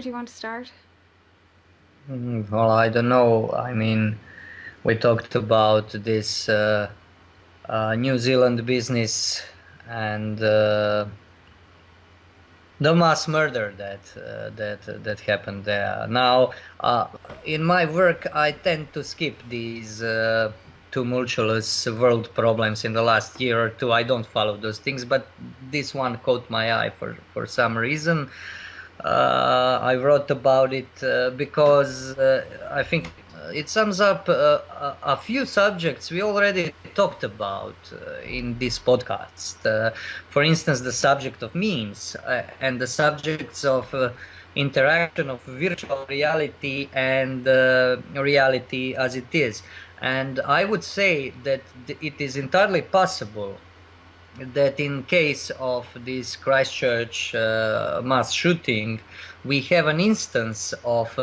do you want to start? Well, I don't know. I mean, we talked about this New Zealand business and the mass murder that happened there. Now, in my work, I tend to skip these tumultuous world problems in the last year or two. I don't follow those things, but this one caught my eye for some reason. I wrote about it because I think it sums up a few subjects we already talked about in this podcast. For instance, the subject of memes and the subjects of interaction of virtual reality and reality as it is. And I would say that it is entirely possible that in case of this Christchurch mass shooting, we have an instance of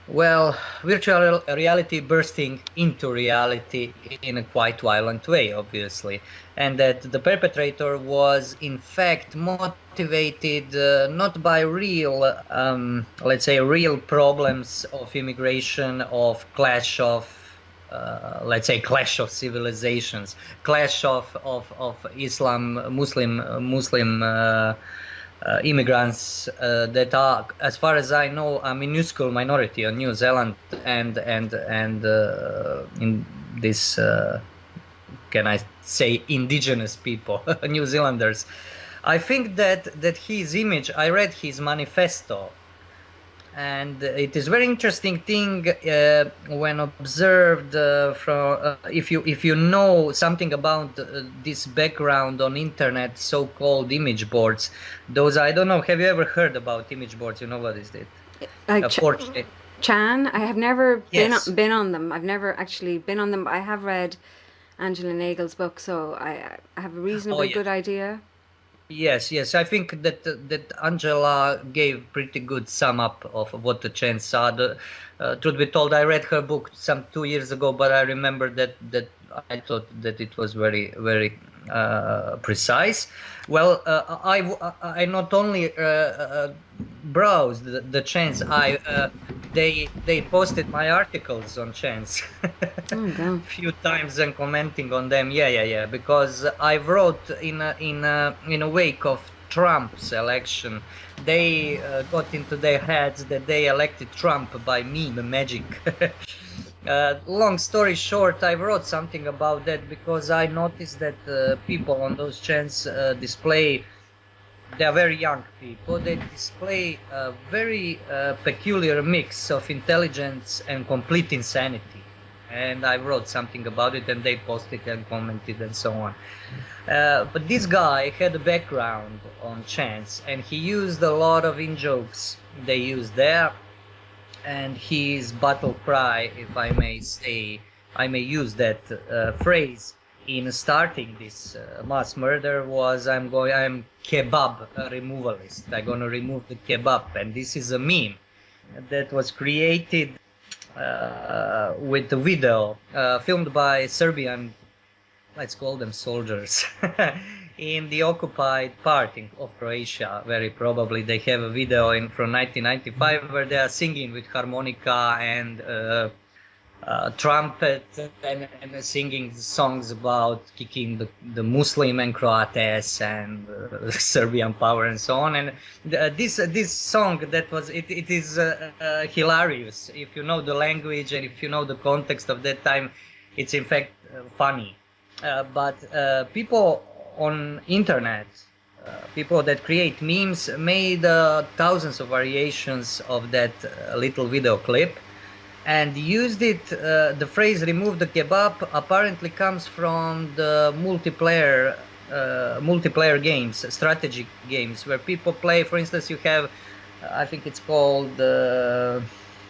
virtual reality bursting into reality in a quite violent way, obviously, and that the perpetrator was in fact motivated not by real, let's say, real problems of immigration, of clash of let's say clash of civilizations, clash of Islam, Muslim immigrants that are, as far as I know, a minuscule minority on New Zealand and in this can I say indigenous people, New Zealanders. I think that his image. I read his manifesto. And it is very interesting thing when observed from if you know something about this background on internet, so-called image boards. Those, I don't know. Have you ever heard about image boards? You know what is it? Chan. I have never been on them. I've never actually been on them. I have read Angela Nagel's book, so I have a reasonably good idea. Yes. I think that Angela gave pretty good sum up of what the chants are. Truth be told, I read her book some 2 years ago, but I remember that I thought that it was very, very precise. Well, I not only browsed the chants. They posted my articles on chance a few times and commenting on them. Yeah. Because I wrote in a wake of Trump's election. They got into their heads that they elected Trump by meme magic. Long story short, I wrote something about that because I noticed that people on those chants display. They are very young people. They display a very peculiar mix of intelligence and complete insanity. And I wrote something about it, and they posted and commented and so on. But this guy had a background on chance, and he used a lot of in-jokes they used there. And his battle cry, if I may say, I may use that phrase, in starting this mass murder was, I'm kebab removalist. I'm gonna remove the kebab, and this is a meme that was created with the video filmed by Serbian, let's call them soldiers, in the occupied part of Croatia. Very probably they have a video from 1995 where they are singing with harmonica and trumpet and singing songs about kicking the Muslim and Croates and Serbian power and so on. And this song, that was it is hilarious if you know the language and if you know the context of that time. It's in fact funny, but people on internet, people that create memes, made thousands of variations of that little video clip and used it. The phrase "remove the kebab" apparently comes from the multiplayer games, strategy games, where people play. For instance, you have, I think it's called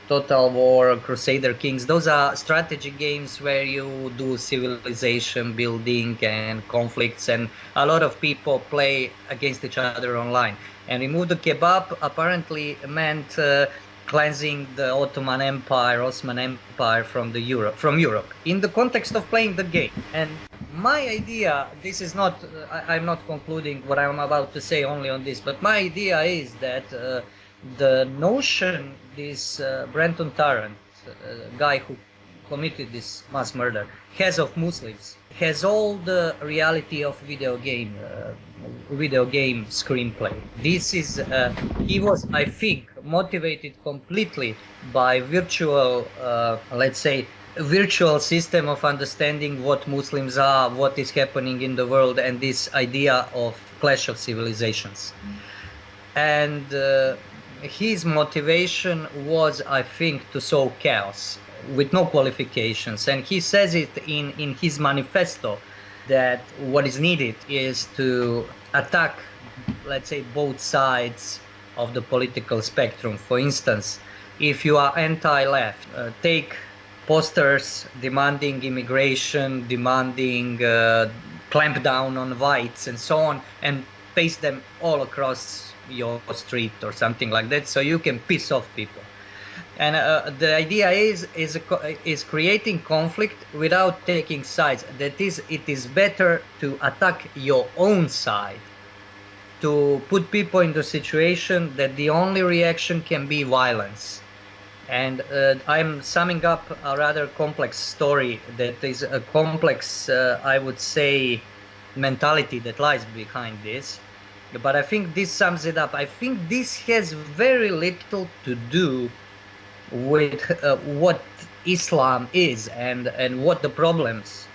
Total War, Crusader Kings. Those are strategy games where you do civilization building and conflicts, and a lot of people play against each other online. And "remove the kebab" apparently meant cleansing the Ottoman Empire from Europe in the context of playing the game. And my idea, this is not, I'm not concluding what I'm about to say only on this, but my idea is that the notion, this Brenton Tarrant, guy who committed this mass murder, has of Muslims, has all the reality of video game screenplay. This is he was, I think, motivated completely by virtual, let's say, virtual system of understanding what Muslims are, what is happening in the world, and this idea of clash of civilizations. And his motivation was, I think, to sow chaos with no qualifications. And he says it in his manifesto that what is needed is to attack, let's say, both sides of the political spectrum. For instance, if you are anti-left, take posters demanding immigration, demanding clamp down on whites and so on, and paste them all across your street or something like that, so you can piss off people. And the idea is creating conflict without taking sides. That is, it is better to attack your own side, to put people in the situation that the only reaction can be violence. And I'm summing up a rather complex story that is a complex, I would say, mentality that lies behind this. But I think this sums it up. I think this has very little to do with what Islam is and what the problems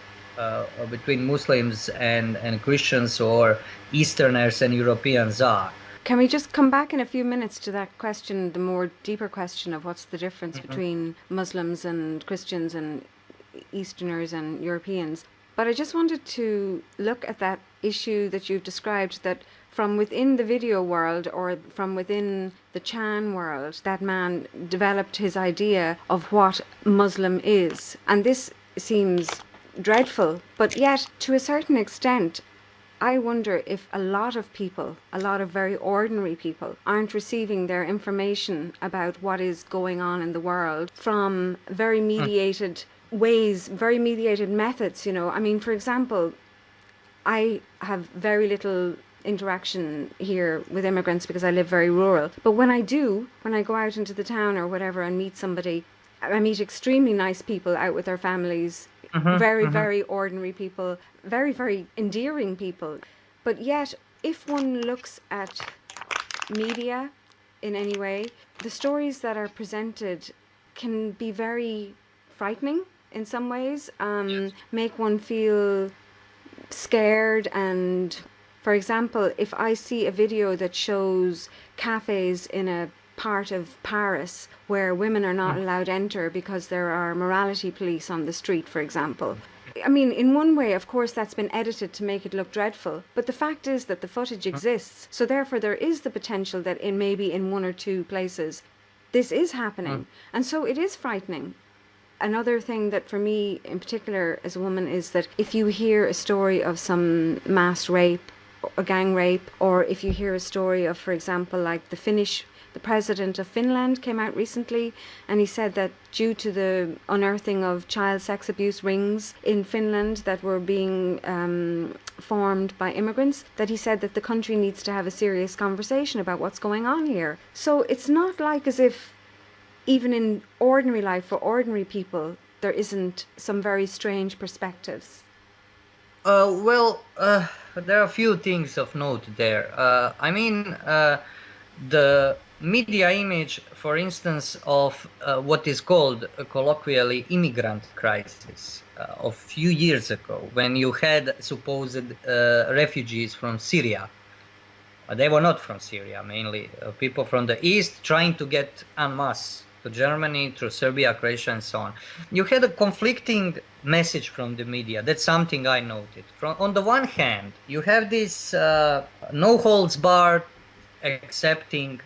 between Muslims and Christians or Easterners and Europeans are. Can we just come back in a few minutes to that question, the more deeper question of what's the difference between Muslims and Christians and Easterners and Europeans? But I just wanted to look at that issue that you've described, that from within the video world or from within the Chan world, that man developed his idea of what Muslim is. And this seems dreadful, but yet to a certain extent, I wonder if a lot of people, a lot of very ordinary people, aren't receiving their information about what is going on in the world from very mediated ways, very mediated methods, you know. I mean, for example, I have very little interaction here with immigrants because I live very rural. But when I do, when I go out into the town or whatever and meet somebody, I meet extremely nice people out with their families, very ordinary people, very endearing people. But yet, if one looks at media in any way, the stories that are presented can be very frightening in some ways, make one feel scared. And for example, if I see a video that shows cafes in a part of Paris where women are not allowed to enter because there are morality police on the street, for example. I mean, in one way, of course, that's been edited to make it look dreadful, but the fact is that the footage exists, so therefore there is the potential that in maybe in one or two places this is happening, and so it is frightening. Another thing that for me in particular as a woman is that if you hear a story of some mass rape, a gang rape, or if you hear a story of, for example, like the president of Finland came out recently and he said that due to the unearthing of child sex abuse rings in Finland that were being formed by immigrants, that he said that the country needs to have a serious conversation about what's going on here. So it's not like as if even in ordinary life for ordinary people there isn't some very strange perspectives. There are a few things of note there. I mean, the media image, for instance, of what is called colloquially immigrant crisis of a few years ago, when you had supposed refugees from Syria. They were not from Syria, mainly people from the east trying to get en masse to Germany, through Serbia, Croatia, and so on. You had a conflicting message from the media. That's something I noted. On the one hand, you have this no holds barred accepting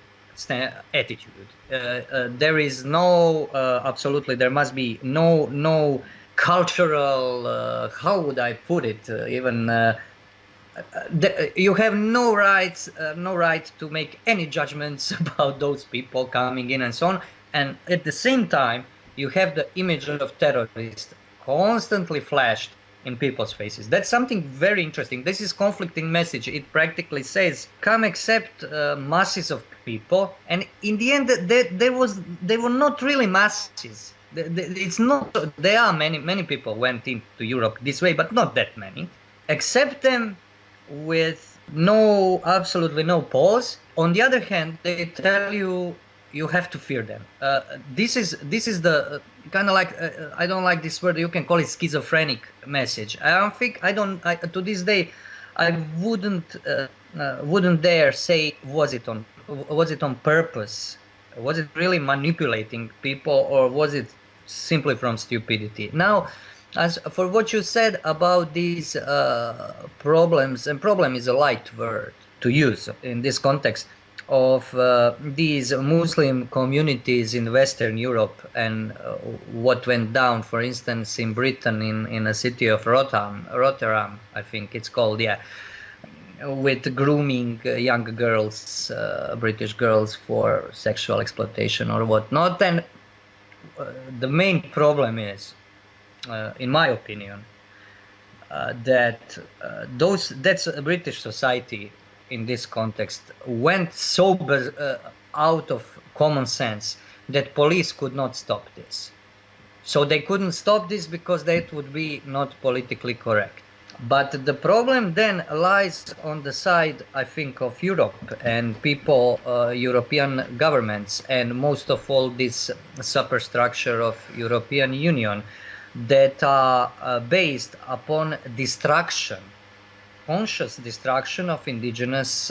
attitude. There is no absolutely. There must be no cultural. How would I put it? You have no right to make any judgments about those people coming in and so on. And at the same time, you have the image of terrorists constantly flashed in people's faces. That's something very interesting. This is conflicting message. It practically says, come accept masses of people, and in the end, they were not really masses. It's not. There are many people went into Europe this way, but not that many. Accept them with absolutely no pause. On the other hand, they tell you have to fear them. This is the kind of like I don't like this word. You can call it schizophrenic message. To this day, I wouldn't dare say was it on purpose? Was it really manipulating people, or was it simply from stupidity? Now, as for what you said about these problems, and problem is a light word to use in this context of these Muslim communities in Western Europe, and what went down, for instance, in Britain, in a city of Rotterdam, I think it's called, with grooming young girls, British girls, for sexual exploitation or whatnot. And the main problem is, in my opinion, that's a British society in this context went so out of common sense that police could not stop this. So they couldn't stop this because that would be not politically correct. But the problem then lies on the side, I think, of Europe and people, European governments, and most of all this superstructure of European Union that are based upon destruction, conscious destruction of indigenous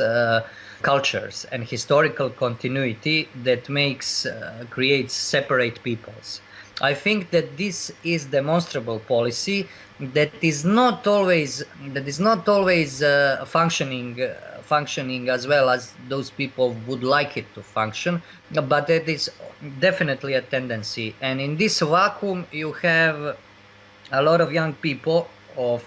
cultures and historical continuity that creates separate peoples. I think that this is demonstrable policy that is not always functioning as well as those people would like it to function, but it is definitely a tendency. And in this vacuum, you have a lot of young people of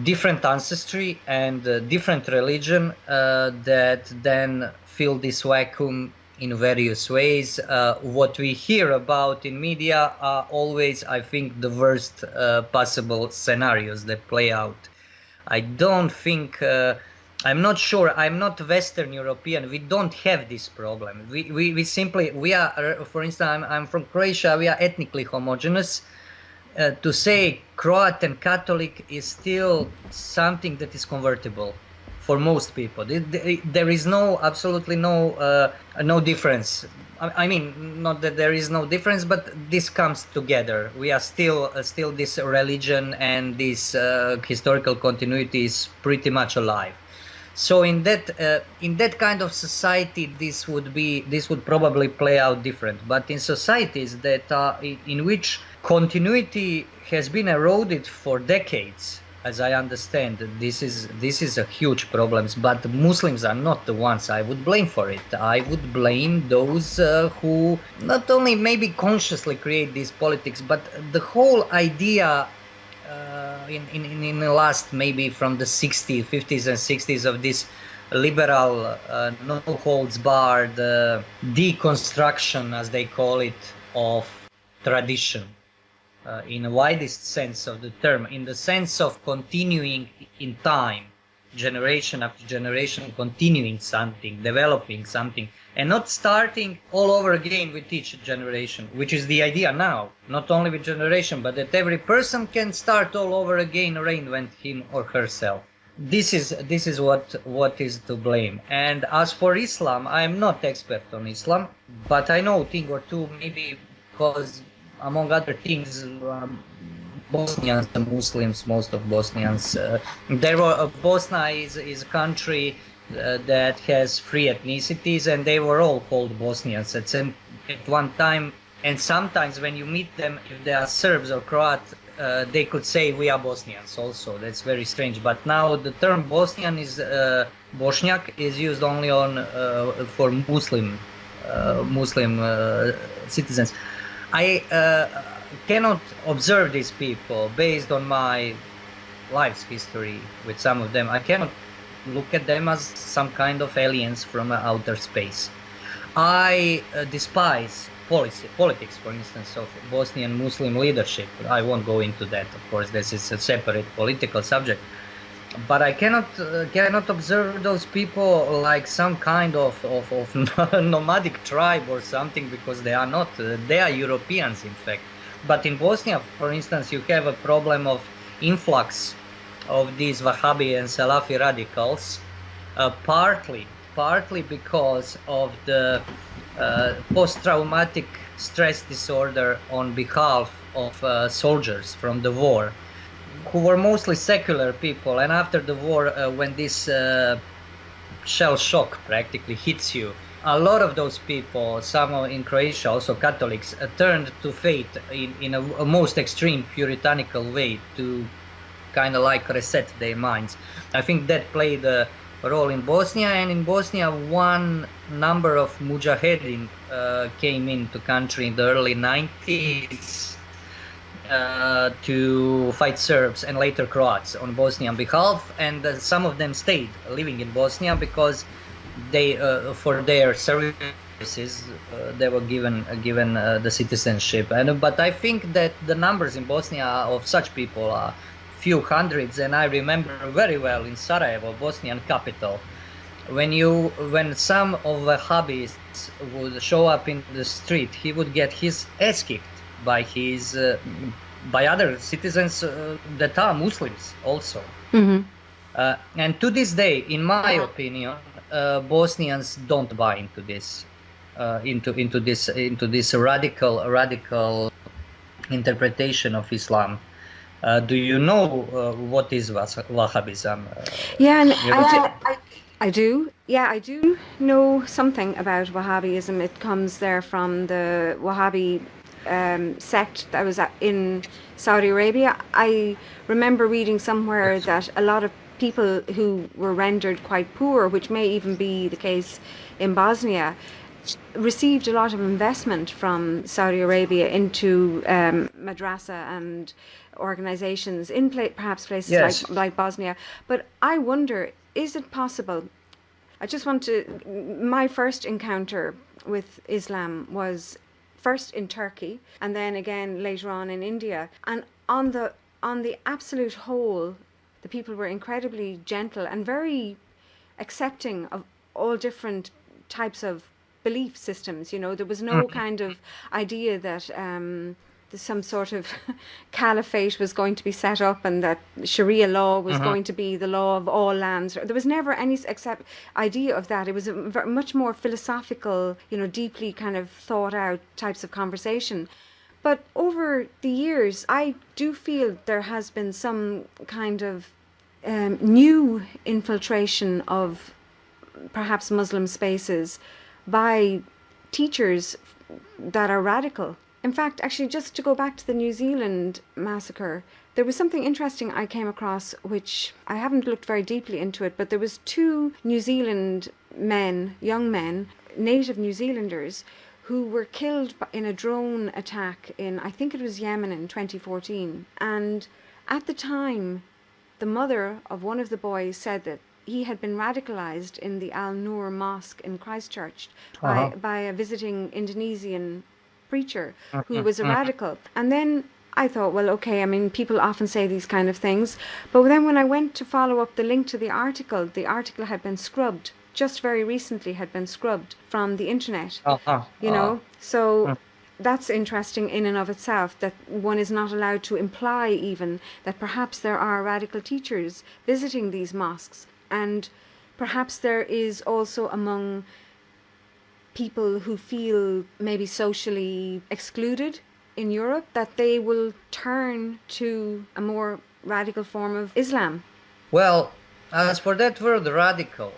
different ancestry and different religion that then fill this vacuum in various ways. What we hear about in media are always, I think, the worst possible scenarios that play out. I don't think, I'm not sure, I'm not Western European, we don't have this problem. We are, for instance, I'm from Croatia, we are ethnically homogeneous. To say Croat and Catholic is still something that is convertible for most people. There is absolutely no difference. I mean, not that there is no difference, but this comes together. We are still this religion, and this historical continuity is pretty much alive. So in that kind of society, this would probably play out different. But in societies that are in which continuity has been eroded for decades, as I understand, this is a huge problem. But Muslims are not the ones I would blame for it. I would blame those who not only maybe consciously create these politics, but the whole idea in the last, maybe from the 50s and 60s, of this liberal, no holds barred deconstruction, as they call it, of tradition. In the widest sense of the term, in the sense of continuing in time, generation after generation, continuing something, developing something, and not starting all over again with each generation, which is the idea now, not only with generation, but that every person can start all over again, reinvent him or herself. This is what is to blame. And as for Islam, I am not expert on Islam, but I know a thing or two, maybe because, among other things, Bosnians and Muslims, most of Bosnians, Bosnia is a country that has three ethnicities, and they were all called Bosnians at one time. And sometimes when you meet them, if they are Serbs or Croats, they could say we are Bosnians also. That's very strange. But now the term Bosnian is Bosnjak is used only for Muslim citizens. I cannot observe these people based on my life's history with some of them. I cannot look at them as some kind of aliens from outer space. I despise politics, for instance, of Bosnian Muslim leadership. I won't go into that, of course. This is a separate political subject. But I cannot observe those people like some kind of nomadic tribe or something, because they are not. They are Europeans, in fact. But in Bosnia, for instance, you have a problem of influx of these Wahhabi and Salafi radicals, partly because of the post-traumatic stress disorder on behalf of soldiers from the war, who were mostly secular people. And after the war, when this shell shock practically hits you, a lot of those people, some in Croatia, also Catholics, turned to faith in a most extreme puritanical way to kind of like reset their minds. I think that played a role in Bosnia, and in Bosnia one number of mujahedin came into country in the early 90s to fight Serbs and later Croats on Bosnian behalf, and some of them stayed living in Bosnia because they for their services they were given the citizenship. But I think that the numbers in Bosnia of such people are few hundreds, and I remember very well in Sarajevo, Bosnian capital, when some of the Wahhabis would show up in the street, he would get his ass kicked by his by other citizens that are Muslims also. Mm-hmm. And to this day, in my opinion, Bosnians don't buy into this into this radical interpretation of Islam. Do you know what is Wahhabism? Yeah, and I do. Yeah, I do know something about Wahhabism. It comes there from the Wahhabi sect that was in Saudi Arabia. I remember reading somewhere that a lot of people who were rendered quite poor, which may even be the case in Bosnia, received a lot of investment from Saudi Arabia into madrasa and organizations in perhaps places Yes. like Bosnia. But I wonder, is it possible? My first encounter with Islam was first in Turkey and then again later on in India. And on the absolute whole, the people were incredibly gentle and very accepting of all different types of belief systems. You know, there was no kind of idea that some sort of caliphate was going to be set up and that Sharia law was going to be the law of all lands. There was never any idea of that. It was a much more philosophical, you know, deeply kind of thought out types of conversation. But over the years, I do feel there has been some kind of new infiltration of perhaps Muslim spaces by teachers that are radical. In fact, actually, just to go back to the New Zealand massacre, there was something interesting I came across, which I haven't looked very deeply into it, but there was 2 New Zealand men, young men, native New Zealanders, who were killed in a drone attack in, I think it was Yemen in 2014. And at the time, the mother of one of the boys said that he had been radicalized in the Al Noor Mosque in Christchurch by a visiting Indonesian preacher who was a radical. And then I thought, well, okay, I mean, people often say these kind of things. But then when I went to follow up the link to the article had been scrubbed, just very recently had been scrubbed from the internet, you know. So that's interesting in and of itself, that one is not allowed to imply even that perhaps there are radical teachers visiting these mosques. And perhaps there is also among people who feel maybe socially excluded in Europe, that they will turn to a more radical form of Islam. Well, as for that word radical,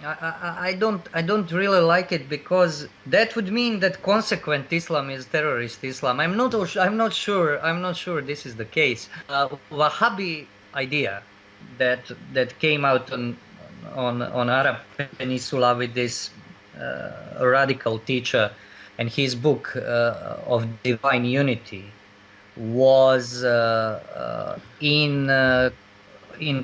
I don't really like it, because that would mean that consequent Islam is terrorist Islam. I'm not sure this is the case. Wahhabi idea that came out on Arab Peninsula with this radical teacher and his book of Divine Unity was in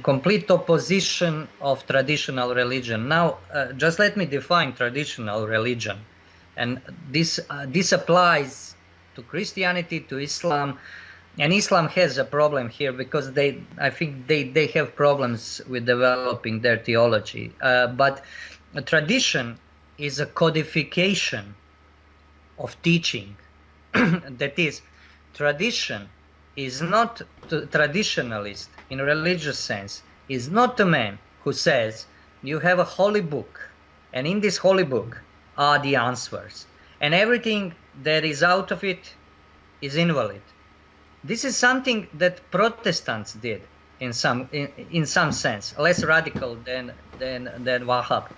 complete opposition of traditional religion. Now, just let me define traditional religion. And this applies to Christianity, to Islam, and Islam has a problem here because I think they have problems with developing their theology. But a tradition is a codification of teaching. That is, tradition is not traditionalist in a religious sense, is not a man who says you have a holy book, and in this holy book are the answers, and everything that is out of it is invalid. This is something that Protestants did in some sense, less radical than Wahhab.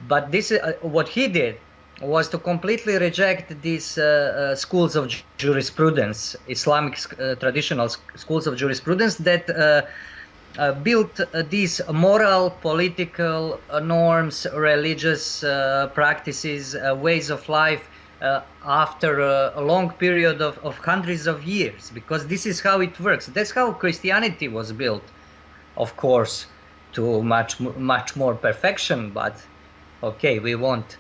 But this what he did was to completely reject these schools of jurisprudence, Islamic traditional schools of jurisprudence that built these moral, political norms, religious practices, ways of life after a long period of hundreds of years, because this is how it works. That's how Christianity was built, of course, to much more perfection. But okay, we won't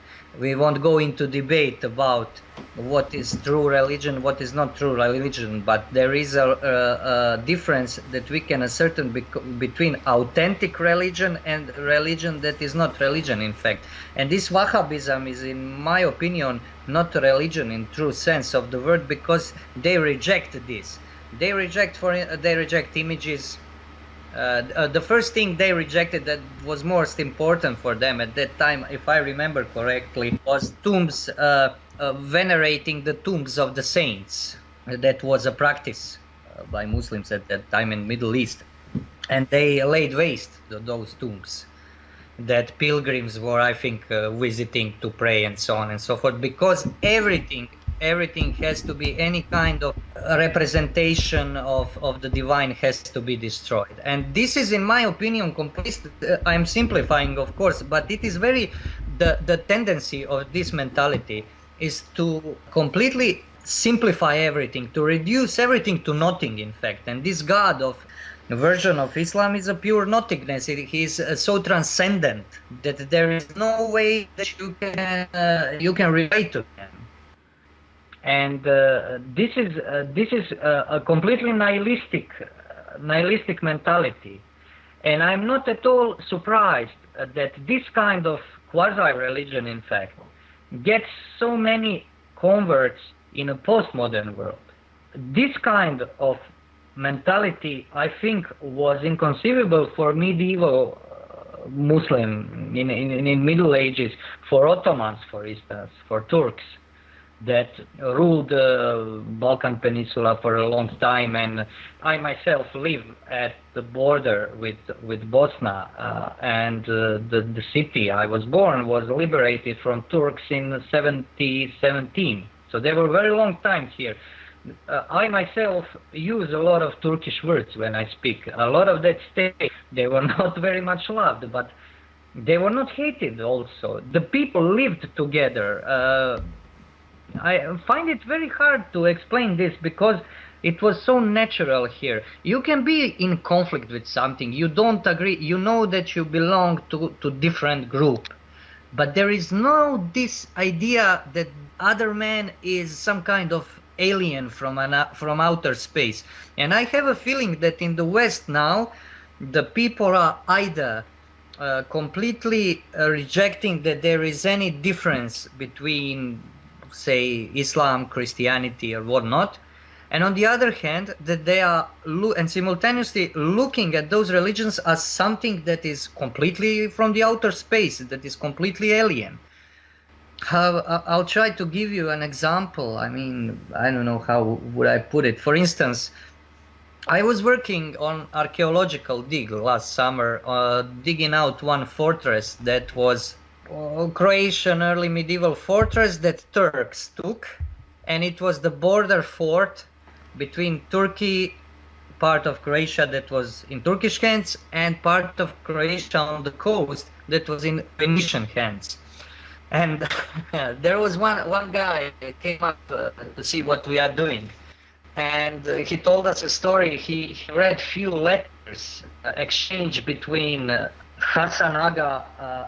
go into debate about what is true religion, what is not true religion, but there is a difference that we can ascertain between authentic religion and religion that is not religion, in fact. And this Wahhabism is, in my opinion, not a religion in true sense of the word, because they reject this. They reject images. The first thing they rejected that was most important for them at that time, if I remember correctly, was tombs, venerating the tombs of the saints. That was a practice by Muslims at that time in Middle East. And they laid waste to those tombs that pilgrims were, I think, visiting to pray and so on and so forth, because everything has to be, any kind of representation of the divine has to be destroyed. And this is, in my opinion, complete. I'm simplifying, of course, but it is very, the tendency of this mentality is to completely simplify everything, to reduce everything to nothing, in fact. And this God of version of Islam is a pure nothingness. He is so transcendent that there is no way that you can relate to him. And this is a completely nihilistic mentality, and I'm not at all surprised that this kind of quasi-religion, in fact, gets so many converts in a postmodern world. This kind of mentality, I think, was inconceivable for medieval Muslim in Middle Ages, for Ottomans, for instance, for Turks that ruled the Balkan Peninsula for a long time. And I myself live at the border with Bosnia, and the city I was born was liberated from Turks in 1717. So they were very long time here. I myself use a lot of Turkish words when I speak. A lot of that stay. They were not very much loved, but they were not hated also. The people lived together. I find it very hard to explain this because it was so natural here. You can be in conflict with something, you don't agree, you know that you belong to different group, but there is no this idea that other man is some kind of alien from outer space. And I have a feeling that in the West now, the people are either completely rejecting that there is any difference between, say, Islam, Christianity, or whatnot, and on the other hand, that they are and simultaneously looking at those religions as something that is completely from the outer space, that is completely alien. I'll try to give you an example. I mean, I don't know how would I put it. For instance, I was working on archaeological dig last summer, digging out one fortress that was Croatian early medieval fortress that Turks took, and it was the border fort between Turkey, part of Croatia that was in Turkish hands, and part of Croatia on the coast that was in Venetian hands. And there was one guy that came up to see what we are doing, and he told us a story. He read few letters exchanged between Hasan Aga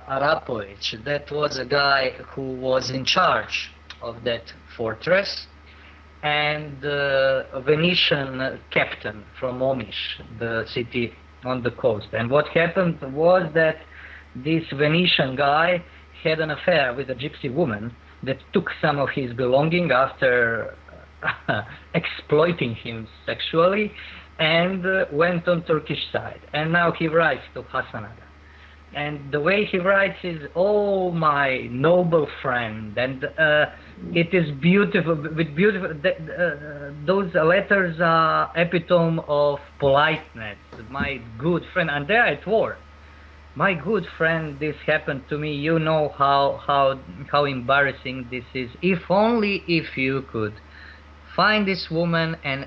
Arapovic. That was a guy who was in charge of that fortress, and a Venetian captain from Omish, the city on the coast. And what happened was that this Venetian guy had an affair with a gypsy woman that took some of his belonging after exploiting him sexually, and went on Turkish side. And now he writes to Hasan Aga. And the way he writes is, "Oh, my noble friend," and it is beautiful. With beautiful, those letters are epitome of politeness. "My good friend," and there it was. "My good friend, this happened to me. You know how embarrassing this is. If only if you could find this woman and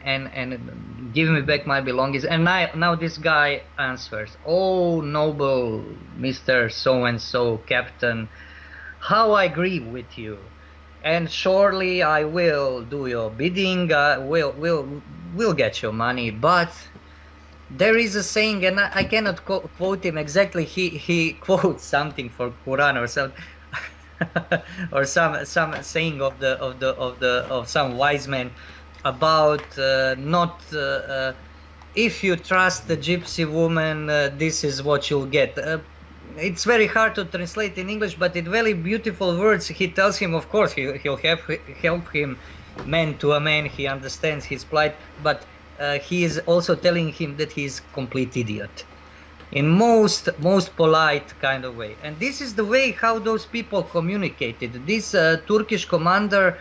give me back my belongings." And now this guy answers, "Oh, noble Mr. So-and-so, Captain, how I agree with you. And surely I will do your bidding, we'll get your money. But there is a saying," and I cannot quote him exactly, he quotes something for Quran or something, or some saying of some wise man about not if you trust the gypsy woman, this is what you'll get. It's very hard to translate in English, but in very beautiful words he tells him, of course he'll help him man to a man, he understands his plight, but he is also telling him that he's complete idiot in most polite kind of way. And this is the way how those people communicated. This Turkish commander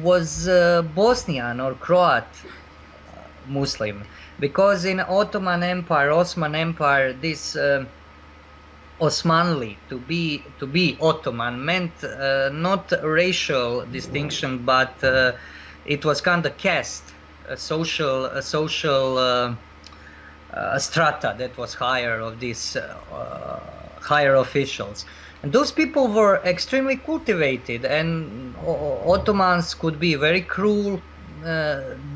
was Bosnian or Croat Muslim, because in Ottoman Empire, this Osmanli, to be Ottoman meant not racial distinction, but it was kind of caste, a social strata that was higher of these higher officials. And those people were extremely cultivated, and Ottomans could be very cruel.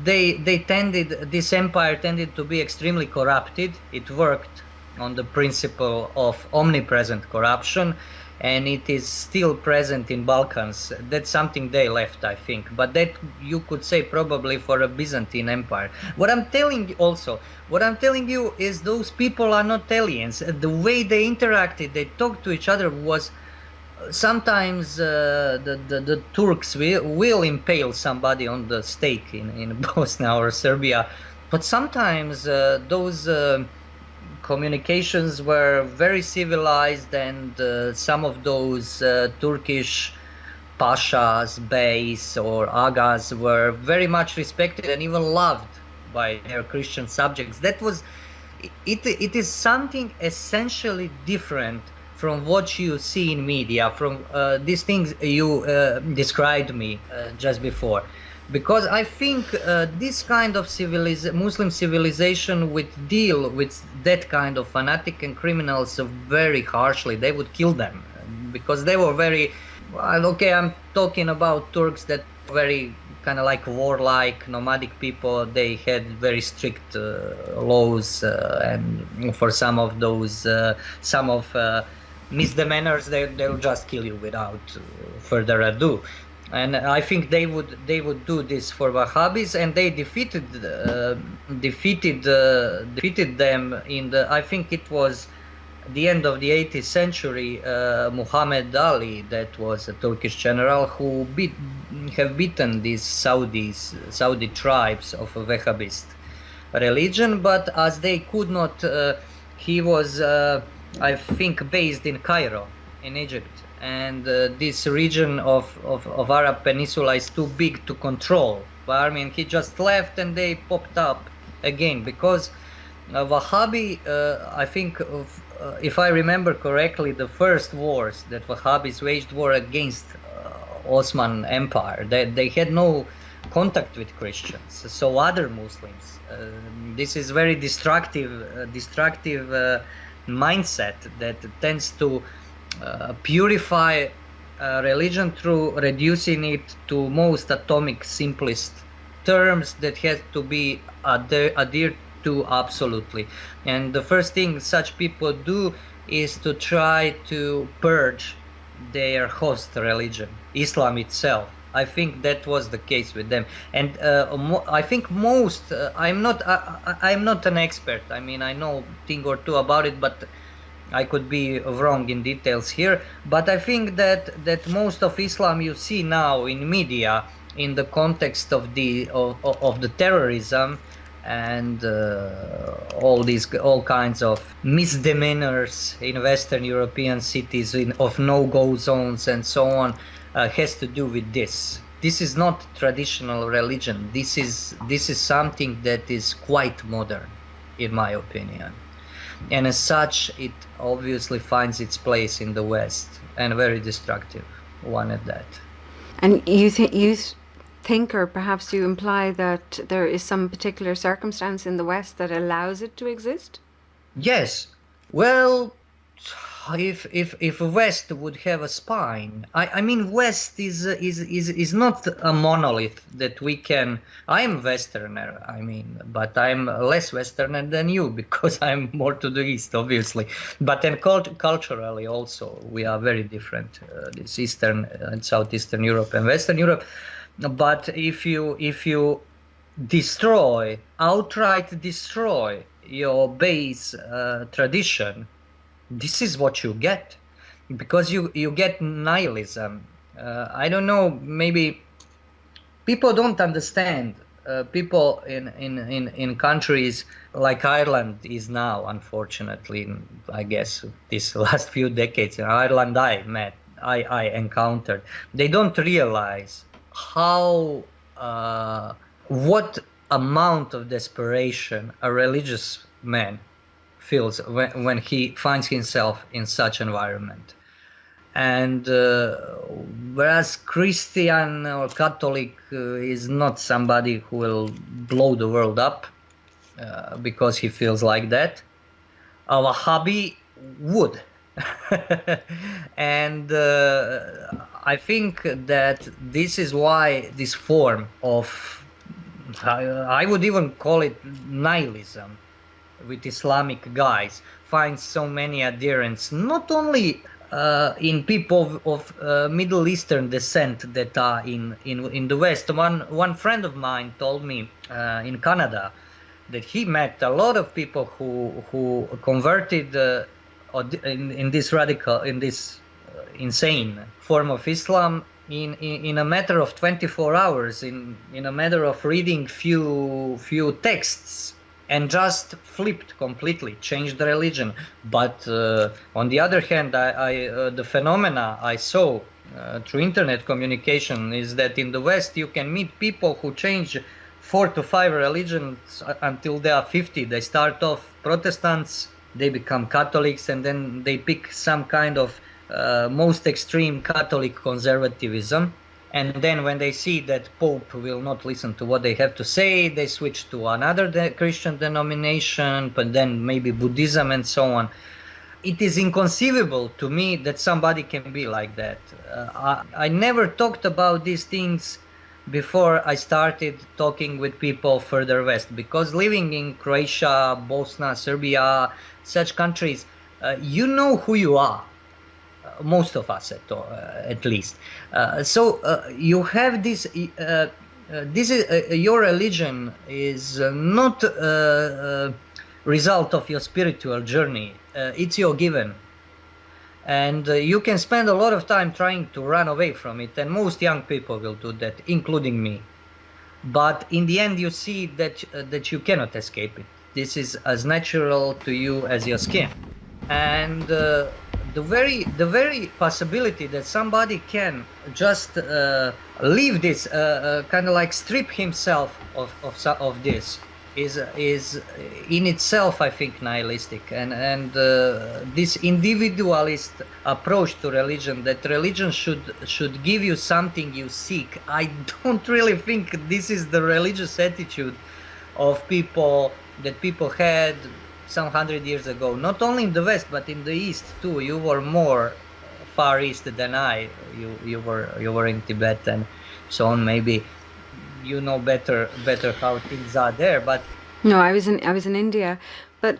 This empire tended to be extremely corrupted. It worked on the principle of omnipresent corruption, and it is still present in Balkans. That's something they left, I think, but that you could say probably for a Byzantine empire. What I'm telling you is those people are not aliens. The way they interacted, they talked to each other, was sometimes the Turks will impale somebody on the stake in Bosnia or Serbia, but sometimes those communications were very civilized, and some of those Turkish pashas, beys or agas were very much respected and even loved by their Christian subjects. That was it is something essentially different from what you see in media, from these things you described me just before. Because I think this kind of Muslim civilization would deal with that kind of fanatic and criminals very harshly. They would kill them because they were very, okay, I'm talking about Turks that were very kind of like warlike, nomadic people. They had very strict laws, and for some of those, misdemeanors, they'll just kill you without further ado. And I think they would do this for Wahhabis, and they defeated them in the, I think it was the end of the 18th century. Muhammad Ali, that was a Turkish general who have beaten these Saudi tribes of a Wahhabist religion, but as they could not, he was I think based in Cairo in Egypt. And this region of Arab Peninsula is too big to control. But I mean, he just left and they popped up again, because Wahhabi, I think, if I remember correctly, the first wars that Wahhabis waged were against Ottoman Empire. They had no contact with Christians, so other Muslims. This is very destructive mindset that tends to purify religion through reducing it to most atomic, simplest terms that has to be adhered to absolutely. And the first thing such people do is to try to purge their host religion, Islam itself. I think that was the case with them, and I think most. I'm not an expert. I mean, I know a thing or two about it, but I could be wrong in details here. But I think that most of Islam you see now in media, in the context of the terrorism and all kinds of misdemeanors in Western European cities, of no-go zones and so on, has to do with this. This is not traditional religion. This is something that is quite modern, in my opinion, and as such, it obviously finds its place in the West, and very destructive one at that. And you think, or perhaps you imply, that there is some particular circumstance in the West that allows it to exist? Yes. Well, if West would have a spine, I mean, West is not a monolith that we can. I am Westerner, I mean, but I'm less Westerner than you because I'm more to the east, obviously. But then culturally also we are very different. This Eastern and Southeastern Europe and Western Europe. But if you outright destroy your base tradition, this is what you get, because you get nihilism. I don't know, maybe people don't understand. People in countries like Ireland is now, unfortunately, I guess these last few decades in Ireland I encountered, they don't realize how what amount of desperation a religious man feels when he finds himself in such environment. And whereas Christian or Catholic is not somebody who will blow the world up because he feels like that, a Wahhabi would. And I think that this is why this form of, I would even call it nihilism, with Islamic guys, finds so many adherents, not only in people of Middle Eastern descent that are in the West. One friend of mine told me in Canada that he met a lot of people who converted in this insane form of Islam in a matter of 24 hours, in a matter of reading few texts, and just flipped completely, changed the religion. But on the other hand, the phenomena I saw through internet communication is that in the West you can meet people who change 4 to 5 religions until they are 50. They start off Protestants, they become Catholics, and then they pick some kind of most extreme Catholic conservatism. And then when they see that Pope will not listen to what they have to say, they switch to another Christian denomination, but then maybe Buddhism and so on. It is inconceivable to me that somebody can be like that. I never talked about these things before I started talking with people further west, because living in Croatia, Bosnia, Serbia, such countries, you know who you are. Most of us, at least. So you have this. This is your religion is not a result of your spiritual journey. It's your given, and you can spend a lot of time trying to run away from it. And most young people will do that, including me. But in the end, you see that you cannot escape it. This is as natural to you as your skin, and the very possibility that somebody can just leave this, kind of like strip himself of this, is in itself, I think, nihilistic. And this individualist approach to religion, that religion should give you something you seek, I don't really think this is the religious attitude of people that people had some 100 years ago, not only in the West but in the East too. You were more Far East than I. You were in Tibet and so on. Maybe you know better how things are there. But no, I was in India. But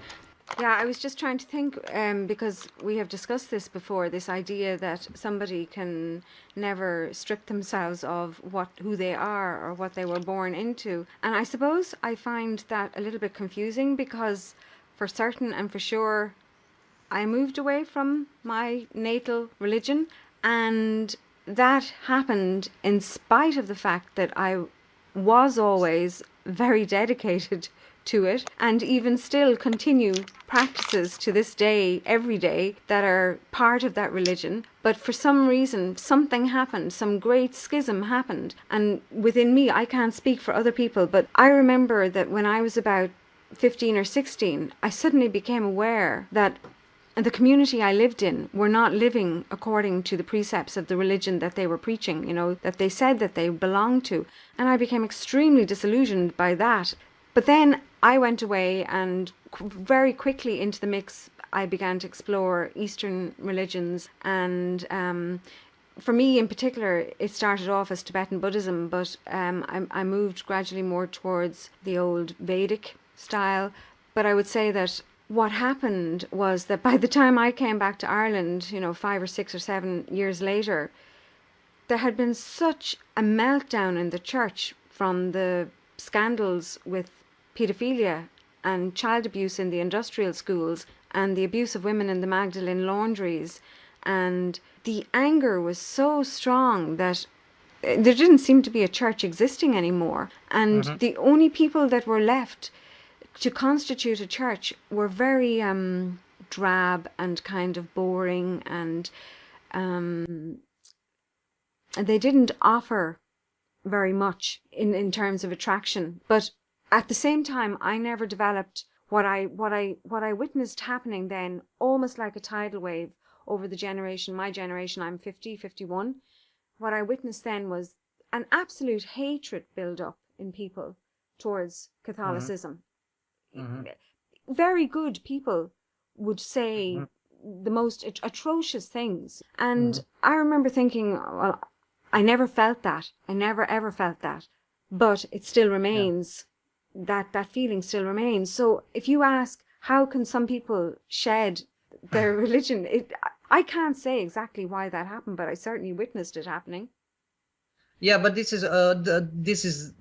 Yeah, I was just trying to think, because we have discussed this before, this idea that somebody can never strip themselves of who they are or what they were born into. And I suppose I find that a little bit confusing because for certain and for sure, I moved away from my natal religion, and that happened in spite of the fact that I was always very dedicated to it, and even still continue practices to this day, every day, that are part of that religion. But for some reason, something happened, some great schism happened. And within me, I can't speak for other people, but I remember that when I was about 15 or 16, I suddenly became aware that the community I lived in were not living according to the precepts of the religion that they were preaching, that they said that they belonged to. And I became extremely disillusioned by that. But then I went away, and very quickly into the mix, I began to explore Eastern religions. And for me in particular, it started off as Tibetan Buddhism, but I moved gradually more towards the old Vedic style. But I would say that what happened was that by the time I came back to Ireland, 5 or 6 or 7 years later, there had been such a meltdown in the church from the scandals with paedophilia and child abuse in the industrial schools and the abuse of women in the Magdalene laundries. And the anger was so strong that there didn't seem to be a church existing anymore. And the only people that were left to constitute a church were very drab and kind of boring, and they didn't offer very much in terms of attraction. But at the same time, I never developed what I witnessed happening then, almost like a tidal wave over the generation. My generation, I'm 50, 51. What I witnessed then was an absolute hatred build up in people towards Catholicism. Very good people would say the most atrocious things. And I remember thinking, well, I never felt that. I never ever felt that. But it still remains. That feeling still remains. So if you ask, how can some people shed their religion? I can't say exactly why that happened, but I certainly witnessed it happening. Yeah, but this is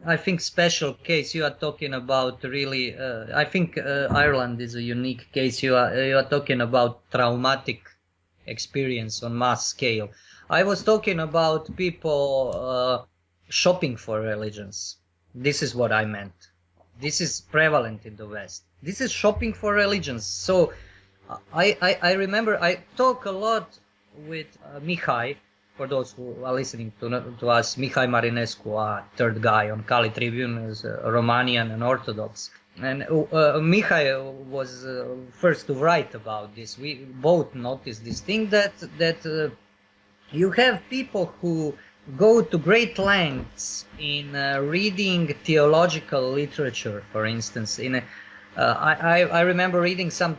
I think special case you are talking about. Really, I think Ireland is a unique case. You are talking about traumatic experience on mass scale. I was talking about people shopping for religions. This is what I meant. This is prevalent in the West. This is shopping for religions. So I remember I talk a lot with Mihai. For those who are listening to us, Mihai Marinescu, third guy on Kali Tribune, is a Romanian and Orthodox. And Mihai was first to write about this. We both noticed this thing that you have people who go to great lengths in reading theological literature, for instance. I remember reading some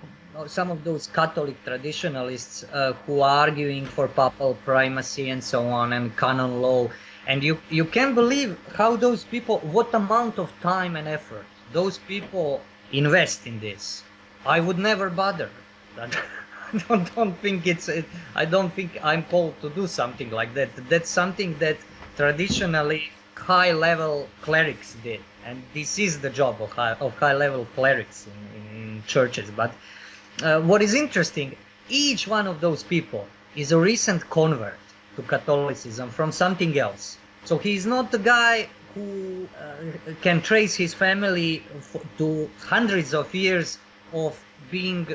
of those Catholic traditionalists who are arguing for papal primacy and so on, and canon law. And you can't believe how those people, what amount of time and effort those people invest in this. I would never bother. I don't think I'm called to do something like that. That's something that traditionally high-level clerics did, and this is the job of high-level clerics in churches. But what is interesting, each one of those people is a recent convert to Catholicism from something else. So he's not the guy who can trace his family to hundreds of years of being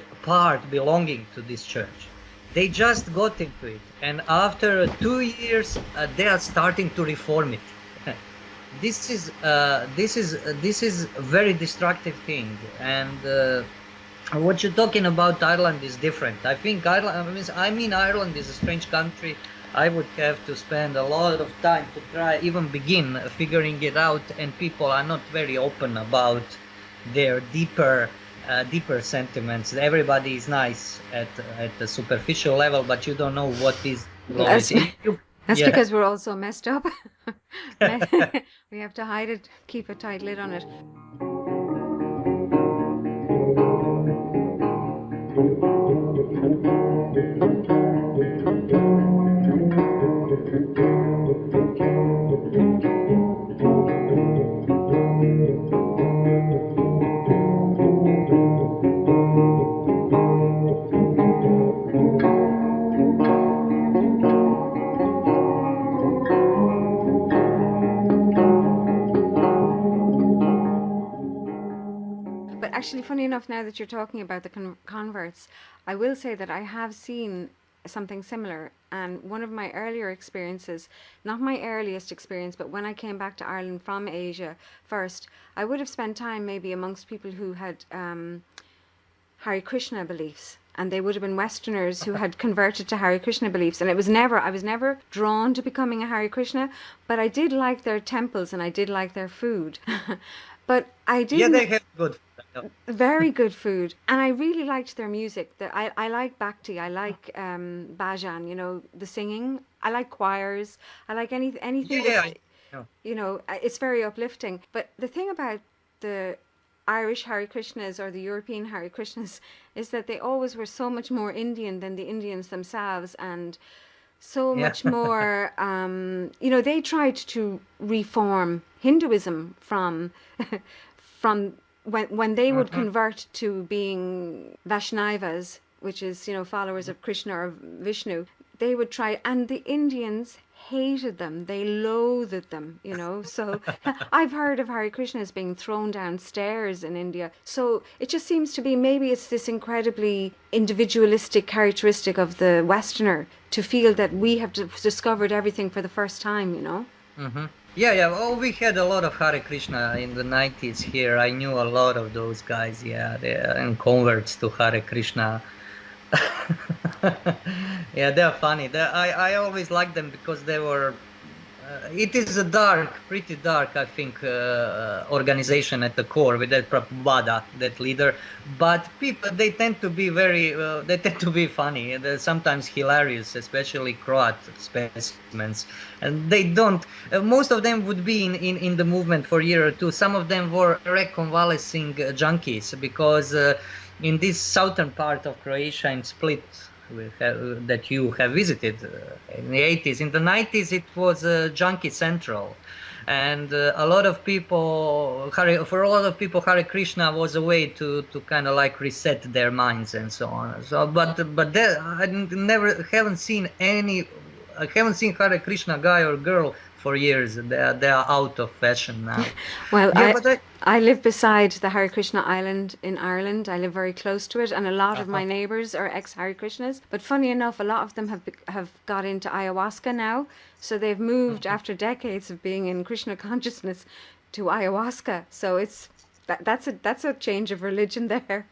belonging to this church. They just got into it, and after 2 years, they are starting to reform it. This is a very destructive thing, and what you're talking about Ireland is different. I think Ireland is a strange country. I would have to spend a lot of time to try even begin figuring it out, and people are not very open about their deeper sentiments. Everybody is nice at the superficial level, but you don't know what is That's because we're all so messed up. We have to hide it, keep a tight lid on it. But actually, funny enough, now that you're talking about the converts, I will say that I have seen something similar. And one of my earlier experiences, not my earliest experience, but when I came back to Ireland from Asia first, I would have spent time maybe amongst people who had Hare Krishna beliefs. And they would have been Westerners who had converted to Hare Krishna beliefs. And I was never drawn to becoming a Hare Krishna, but I did like their temples and I did like their food. But I didn't. Yeah, they have good. Very good food, and I really liked their music. I like bhakti, I like bhajan, the singing. I like choirs. I like anything. Yeah, It's very uplifting. But the thing about the Irish Hare Krishnas or the European Hare Krishnas is that they always were so much more Indian than the Indians themselves, and so much more. They tried to reform Hinduism from when they would convert to being Vaishnavas, which is, followers of Krishna or Vishnu, they would try, and the Indians hated them. They loathed them, So I've heard of Hare Krishnas being thrown downstairs in India. So it just seems to be maybe it's this incredibly individualistic characteristic of the Westerner to feel that we have discovered everything for the first time, Mm-hmm. Yeah. Oh, we had a lot of Hare Krishna in the 90s here. I knew a lot of those guys. Yeah, and converts to Hare Krishna. Yeah, they're funny. I always liked them because they were. It is a pretty dark, I think, organization at the core with that Prabhupada, that leader. But people, they tend to be funny. They're sometimes hilarious, especially Croat specimens. And they don't. Most of them would be in the movement for a year or two. Some of them were reconvalescing junkies because in this southern part of Croatia, in Split, that you have visited in the 80s. In the 90s, it was junkie central, and a lot of people, Hare Krishna was a way to kind of like reset their minds and so on. So, but I haven't seen Hare Krishna guy or girl for years. They are out of fashion now. Well, yeah, I live beside the Hare Krishna island in Ireland. I live very close to it, and a lot of my neighbours are ex-Hare Krishnas. But funny enough, a lot of them have got into ayahuasca now. So they've moved after decades of being in Krishna consciousness to ayahuasca. So that's a change of religion there.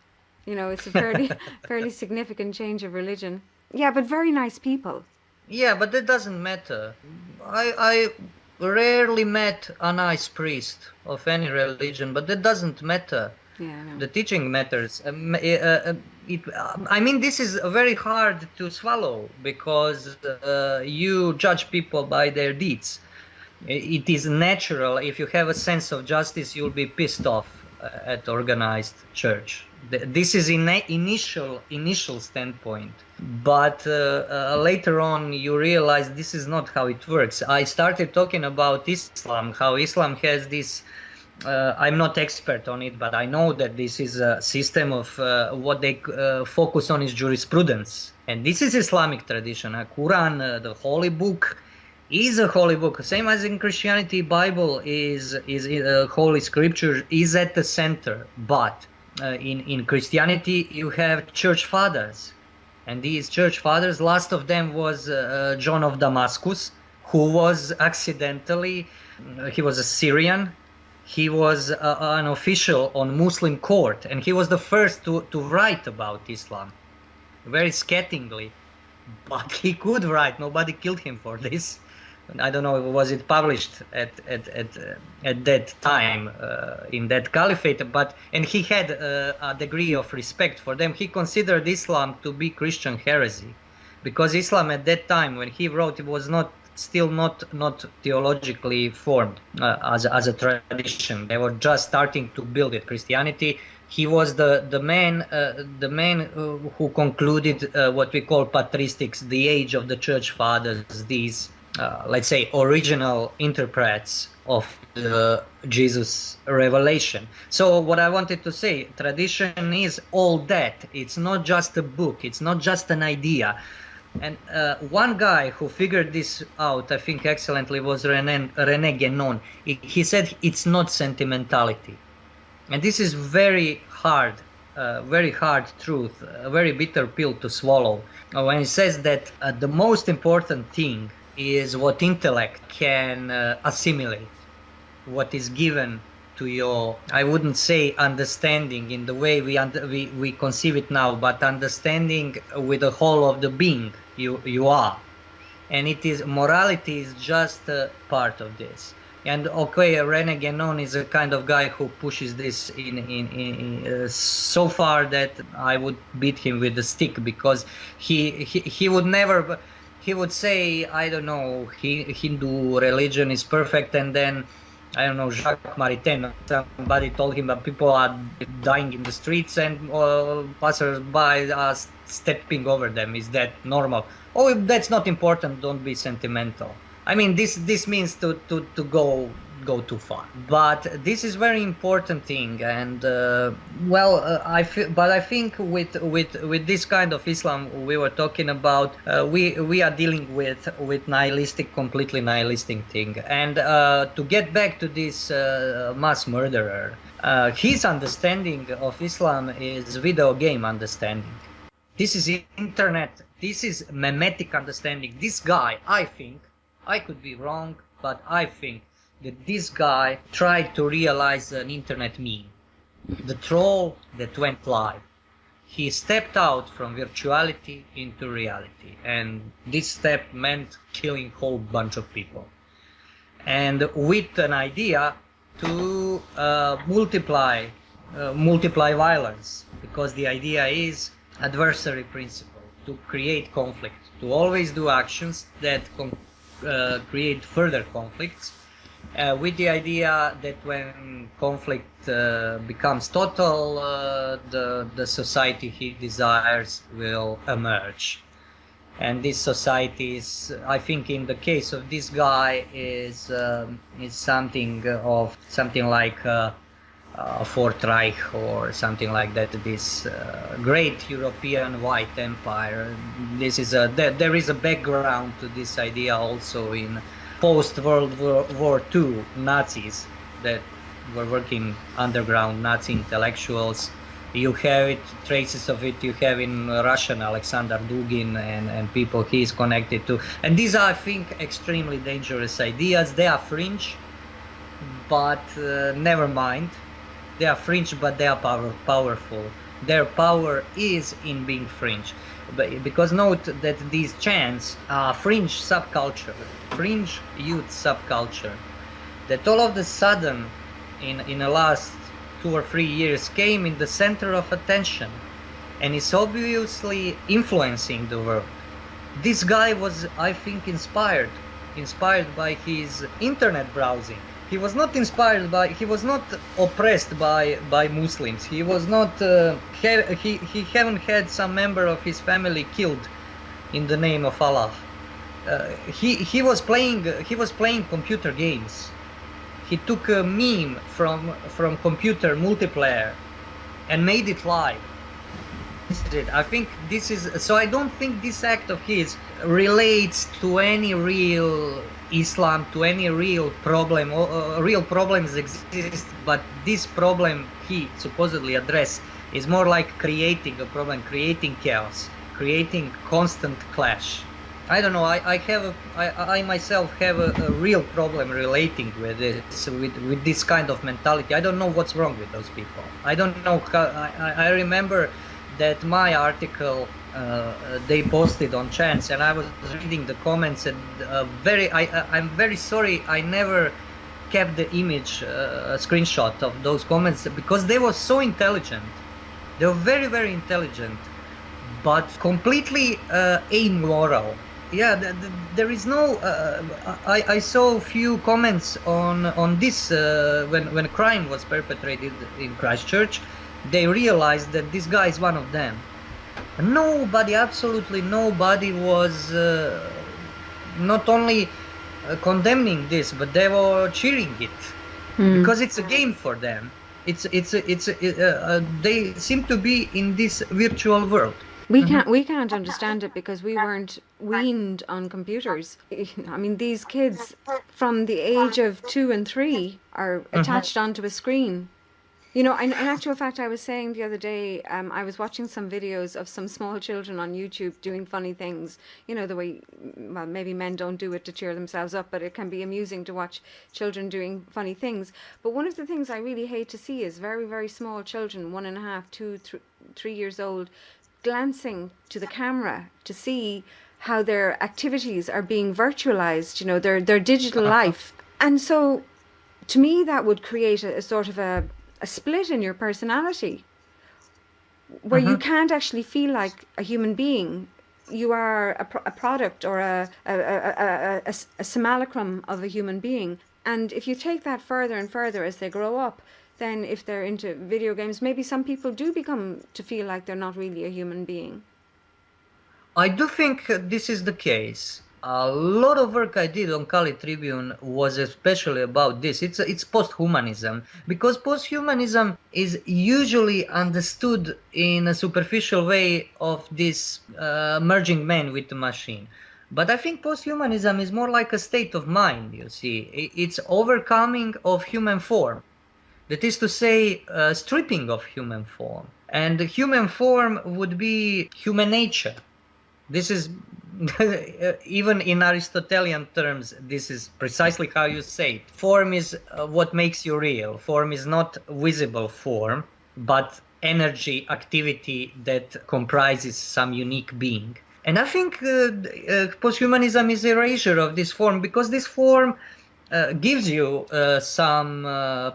It's a fairly significant change of religion. Yeah, but very nice people. Yeah, but that doesn't matter. I rarely met a nice priest of any religion, but that doesn't matter. Yeah, I know. The teaching matters. This is very hard to swallow because you judge people by their deeds. It is natural. If you have a sense of justice, you'll be pissed off at organized church. This is initial standpoint. But later on, you realize this is not how it works. I started talking about Islam, how Islam has this. I'm not expert on it, but I know that this is a system of what they focus on is jurisprudence, and this is Islamic tradition. Quran, the holy book, is a holy book. Same as in Christianity, Bible is holy scripture is at the center. But in Christianity, you have church fathers. And these church fathers, last of them was John of Damascus, who was accidentally, he was a Syrian, he was an official on Muslim court, and he was the first to write about Islam, very scathingly, but he could write, nobody killed him for this. I don't know, was it published at that time in that caliphate, and he had a degree of respect for them. He considered Islam to be Christian heresy, because Islam at that time when he wrote it was still not theologically formed as a tradition. They were just starting to build it. Christianity He was the man who concluded what we call patristics, the age of the church fathers, these let's say original interprets of the Jesus revelation. So what I wanted to say, tradition is all that. It's not just a book, it's not just an idea. And one guy who figured this out, I think excellently, was René Guénon. He said it's not sentimentality. And this is very hard truth, a very bitter pill to swallow. When he says that the most important thing is what intellect can assimilate, what is given to your, I wouldn't say understanding in the way we conceive it now, but understanding with the whole of the being you are. And it is, morality is just a part of this. And okay, René Guénon is a kind of guy who pushes this in so far that I would beat him with a stick, because he would never, he would say, I don't know, Hindu religion is perfect, and then, I don't know, Jacques Maritain, somebody told him that people are dying in the streets and passers-by are stepping over them. Is that normal? Oh, that's not important, don't be sentimental. I mean, this means to go too far. But this is very important thing, and I think with this kind of Islam we were talking about, we are dealing with nihilistic, completely nihilistic thing. And to get back to this mass murderer, his understanding of Islam is video game understanding. This is internet. This is memetic understanding. This guy, I think, I could be wrong, but I think that this guy tried to realize an internet meme, the troll that went live. He stepped out from virtuality into reality, and this step meant killing a whole bunch of people. And with an idea to multiply violence, because the idea is adversary principle, to create conflict, to always do actions that create further conflicts, with the idea that when conflict becomes total, the society he desires will emerge. And this society is, I think in the case of this guy, is something like a Fourth Reich or something like that, this great European white empire. This is there is a background to this idea also in post-World War II Nazis that were working underground, Nazi intellectuals. You have it, traces of it, you have in Russian Alexander Dugin and people he is connected to. And these are, I think, extremely dangerous ideas. They are fringe, but never mind. They are fringe, but they are powerful. Their power is in being fringe. Because note that these chants are fringe subculture, fringe youth subculture, that all of a sudden in the last 2 or 3 years came in the center of attention and is obviously influencing the world. This guy was, I think, inspired by his internet browsing. He was not oppressed by Muslims. He was not, he haven't had some member of his family killed in the name of Allah. He was playing computer games. He took a meme from computer multiplayer and made it live. I think this is, so I don't think this act of his relates to any real Islam, to any real problem. Real problems exist, but this problem he supposedly addressed is more like creating a problem, creating chaos, creating constant clash. I don't know, I myself have a real problem relating with this, with this kind of mentality. I don't know what's wrong with those people. I don't know how, I remember that my article they posted on chance, and I was reading the comments, and I'm very sorry I never kept the image, a screenshot of those comments, because they were so intelligent. They were very, very intelligent, but completely amoral. Yeah, there is no. I saw a few comments on this when crime was perpetrated in Christchurch, they realized that this guy is one of them. Nobody, absolutely nobody, was not only condemning this, but they were cheering it because it's a game for them. They seem to be in this virtual world. We can't understand it because we weren't weaned on computers. I mean, these kids from the age of 2 and 3 are attached onto a screen. You know, in actual fact, I was saying the other day, I was watching some videos of some small children on YouTube doing funny things. You know, the way, well, maybe men don't do it to cheer themselves up, but it can be amusing to watch children doing funny things. But one of the things I really hate to see is very, very small children, 1.5, 2, 3 years old, glancing to the camera to see how their activities are being virtualized, you know, their digital life. And so to me, that would create a sort of a split in your personality where you can't actually feel like a human being. You are a product or a simulacrum of a human being. And if you take that further and further as they grow up, then if they're into video games, maybe some people do become to feel like they're not really a human being. I do think this is the case. A lot of work I did on Kali Tribune was especially about this. It's post-humanism, because post-humanism is usually understood in a superficial way of this merging man with the machine. But I think post-humanism is more like a state of mind, you see. It's overcoming of human form. That is to say, stripping of human form. And the human form would be human nature. This is, even in Aristotelian terms, this is precisely how you say it. Form is what makes you real. Form is not visible form, but energy, activity that comprises some unique being. And I think posthumanism is erasure of this form, because this form gives you some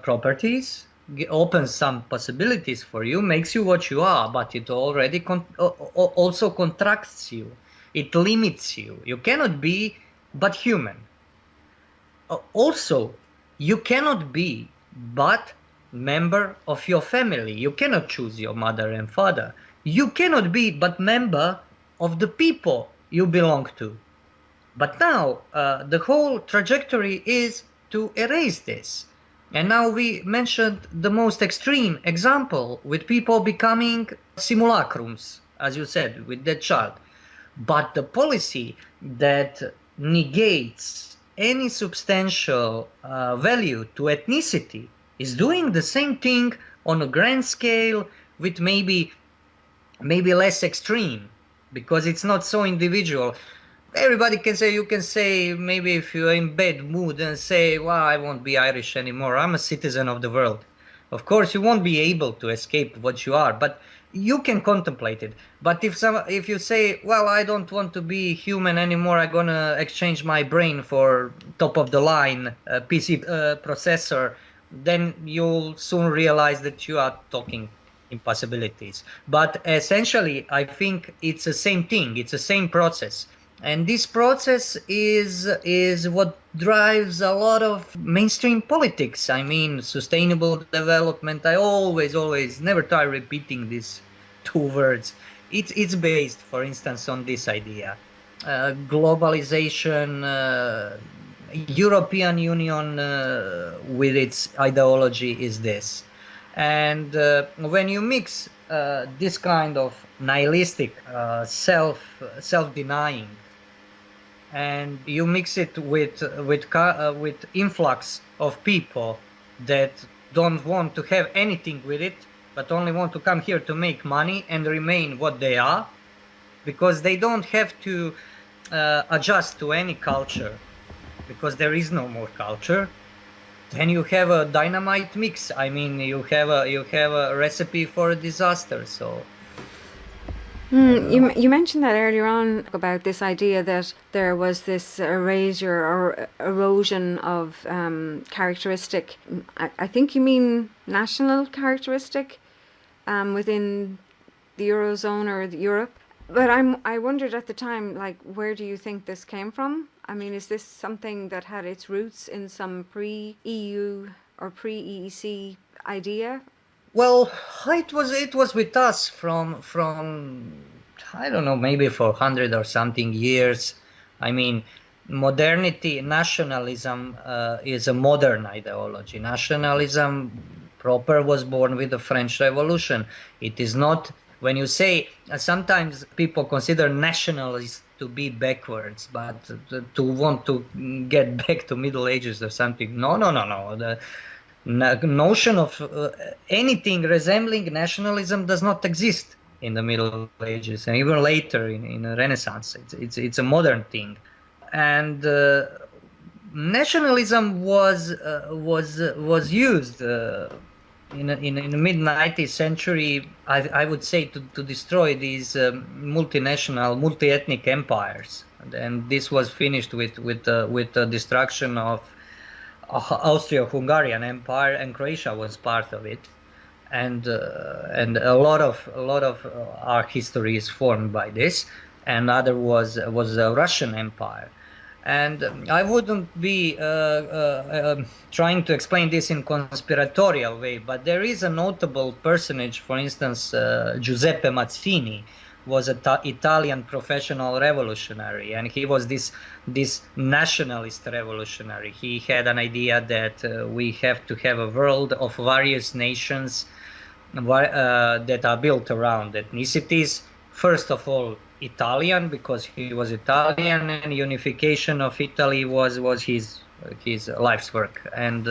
properties, opens some possibilities for you, makes you what you are, but it already also contracts you. It limits you. You cannot be but human. Also, you cannot be but member of your family. You cannot choose your mother and father. You cannot be but member of the people you belong to. But now the whole trajectory is to erase this. And now we mentioned the most extreme example with people becoming simulacrums, as you said, with that child. But the policy that negates any substantial value to ethnicity is doing the same thing on a grand scale with maybe less extreme, because it's not so individual. Everybody can say, you can say, maybe if you're in bad mood and say, well, I won't be Irish anymore, I'm a citizen of the world. Of course, you won't be able to escape what you are, but you can contemplate it. But if you say, well, I don't want to be human anymore, I'm gonna exchange my brain for top of the line PC processor, then you'll soon realize that you are talking impossibilities. But essentially, I think it's the same thing, it's the same process. And this process is what drives a lot of mainstream politics. I mean, sustainable development. I always never try repeating these two words. It's based, for instance, on this idea. Globalization, European Union with its ideology is this. And when you mix this kind of nihilistic self-denying, and you mix it with influx of people that don't want to have anything with it, but only want to come here to make money and remain what they are, because they don't have to adjust to any culture, because there is no more culture, then you have a dynamite mix. I mean, you have a recipe for a disaster. So you mentioned that earlier on about this idea that there was this erasure or erosion of characteristic. I think you mean national characteristic within the Eurozone or Europe. But I wondered at the time, like, where do you think this came from? I mean, is this something that had its roots in some pre-EU or pre-EEC idea? Well, it was with us from I don't know, maybe for 100 or something years. I mean, modernity, nationalism is a modern ideology. Nationalism proper was born with the French Revolution. It is not, when you say, sometimes people consider nationalists to be backwards, but to want to get back to Middle Ages or something. No, no, no, no. The notion of anything resembling nationalism does not exist in the Middle Ages, and even later in the Renaissance. It's a modern thing, and nationalism was used in the mid 19th century. I would say to destroy these multinational, multi-ethnic empires, and this was finished with the destruction of Austro-Hungarian Empire, and Croatia was part of it, and a lot of our history is formed by this. And other was the Russian Empire, and I wouldn't be trying to explain this in conspiratorial way, but there is a notable personage, for instance, Giuseppe Mazzini was an Italian professional revolutionary, and he was this nationalist revolutionary. He had an idea that we have to have a world of various nations that are built around ethnicities. First of all, Italian, because he was Italian, and unification of Italy was his life's work. And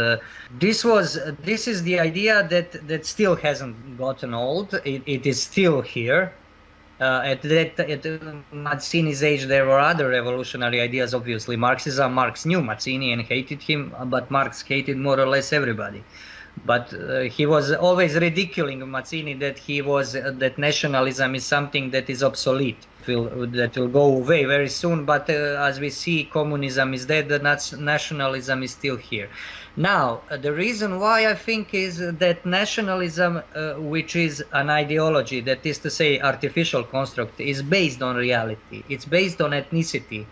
this is the idea that still hasn't gotten old. It is still here. At Mazzini's age, there were other revolutionary ideas. Obviously, Marxism. Marx knew Mazzini and hated him, but Marx hated more or less everybody. But he was always ridiculing Mazzini that nationalism is something that is obsolete, that will go away very soon. But as we see, communism is dead, the nationalism is still here. Now, the reason why I think is that nationalism, which is an ideology, that is to say artificial construct, is based on reality. It's based on ethnicity.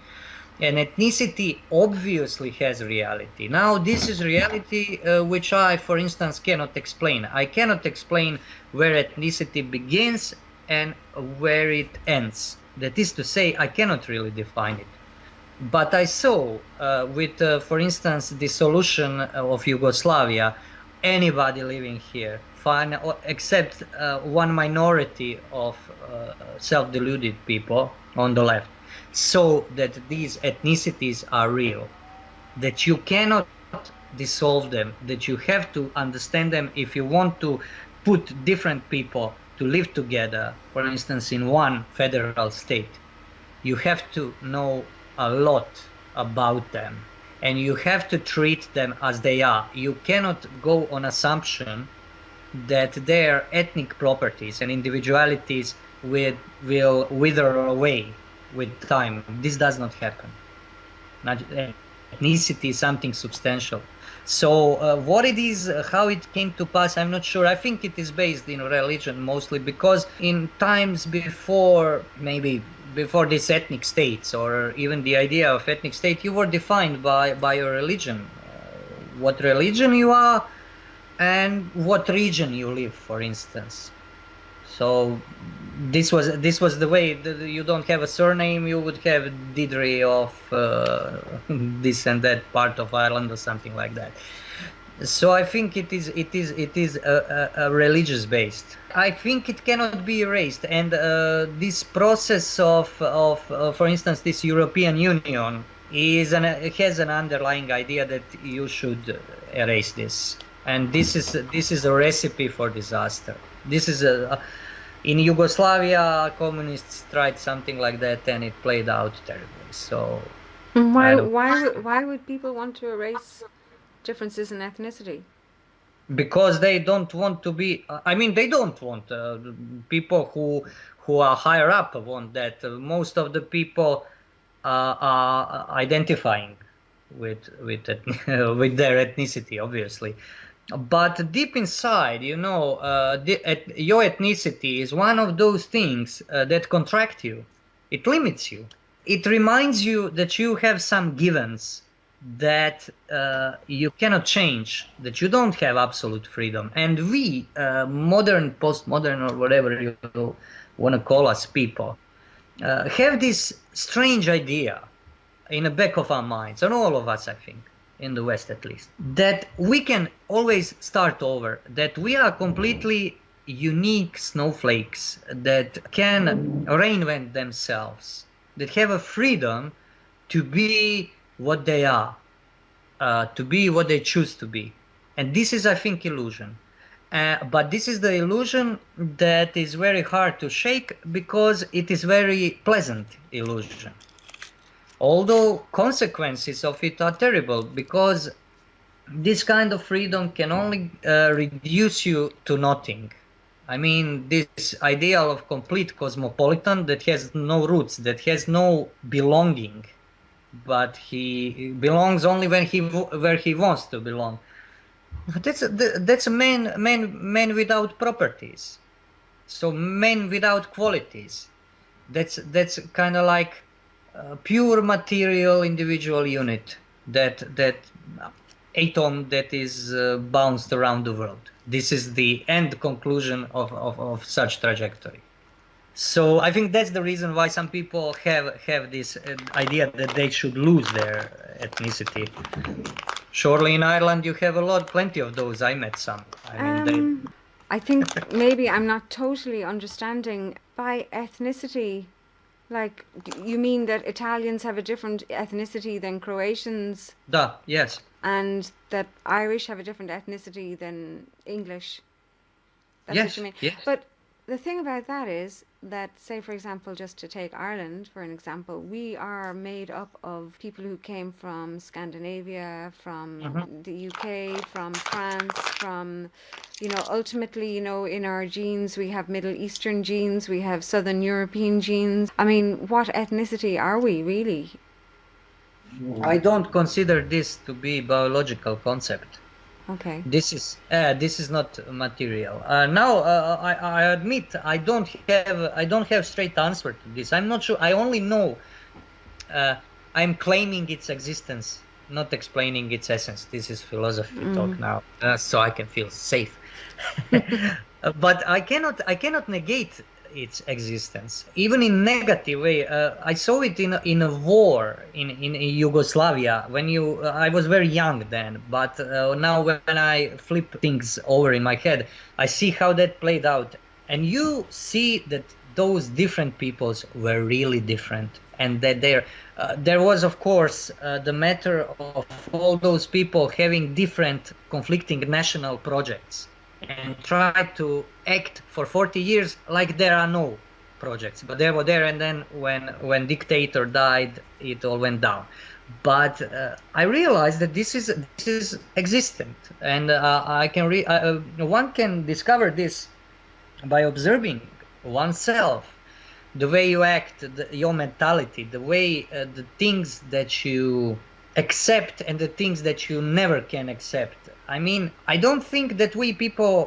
And ethnicity obviously has reality. Now, this is reality which I, for instance, cannot explain. I cannot explain where ethnicity begins and where it ends. That is to say, I cannot really define it. But I saw with, for instance, the dissolution of Yugoslavia, anybody living here, fine, except one minority of self-deluded people on the left, so that these ethnicities are real, that you cannot dissolve them, that you have to understand them if you want to put different people to live together, for instance, in one federal state. You have to know a lot about them, and you have to treat them as they are. You cannot go on assumption that their ethnic properties and individualities will wither away with time. This does not happen. Ethnicity is something substantial. So what it is, how it came to pass, I'm not sure. I think it is based in religion mostly, because in times before, maybe before these ethnic states, or even the idea of ethnic state, you were defined by your religion, what religion you are and what region you live, for instance. So this was the way. You don't have a surname, you would have Didri of this and that part of Ireland or something like that. So I think it is a religious based. I think it cannot be erased, and this process of for instance, this European Union has an underlying idea that you should erase this, and this is a recipe for disaster. This is in Yugoslavia, communists tried something like that, and it played out terribly. So why would people want to erase differences in ethnicity? Because they don't want to be. I mean, they don't want people who are higher up want that. Most of the people are identifying with their ethnicity, obviously. But deep inside, your ethnicity is one of those things that contract you. It limits you. It reminds you that you have some givens that you cannot change, that you don't have absolute freedom. And we, modern, postmodern, or whatever you want to call us people, have this strange idea in the back of our minds, and all of us, I think, in the West at least, that we can always start over, that we are completely unique snowflakes that can reinvent themselves, that have a freedom to be what they are, to be what they choose to be. And this is, I think, illusion. But this is the illusion that is very hard to shake, because it is very pleasant illusion. Although consequences of it are terrible, because this kind of freedom can only reduce you to nothing. I mean, this idea of complete cosmopolitan that has no roots, that has no belonging, but he belongs only when where he wants to belong. That's a man without properties. So man without qualities. That's kind of like a pure material individual unit, that atom that is bounced around the world. This is the end conclusion of such trajectory. So I think that's the reason why some people have this idea that they should lose their ethnicity. Surely in Ireland you have plenty of those. I met some. I think maybe I'm not totally understanding. By ethnicity, like, you mean that Italians have a different ethnicity than Croatians? Yes. And that Irish have a different ethnicity than English? That's Yes, what you mean? yes. But the thing about that is that, say, for example, just to take Ireland for an example, we are made up of people who came from Scandinavia, from the UK, from France, from, ultimately, in our genes, we have Middle Eastern genes, we have Southern European genes. I mean, what ethnicity are we really? I don't consider this to be biological concept. Okay. This is not material. Now I admit I don't have straight answer to this. I'm not sure. I only know I'm claiming its existence, not explaining its essence. This is philosophy talk now, so I can feel safe. But I cannot negate its existence, even in negative way. I saw it in a war in Yugoslavia when I was very young then, but now when I flip things over in my head, I see how that played out, and you see that those different peoples were really different, and that there was, of course, the matter of all those people having different conflicting national projects, and try to act for 40 years like there are no projects, but they were there, and then when dictator died, it all went down. But I realized that this is existent, and one can discover this by observing oneself, the way you act, your mentality, the way the things that you accept and the things that you never can accept. I mean, I don't think that we people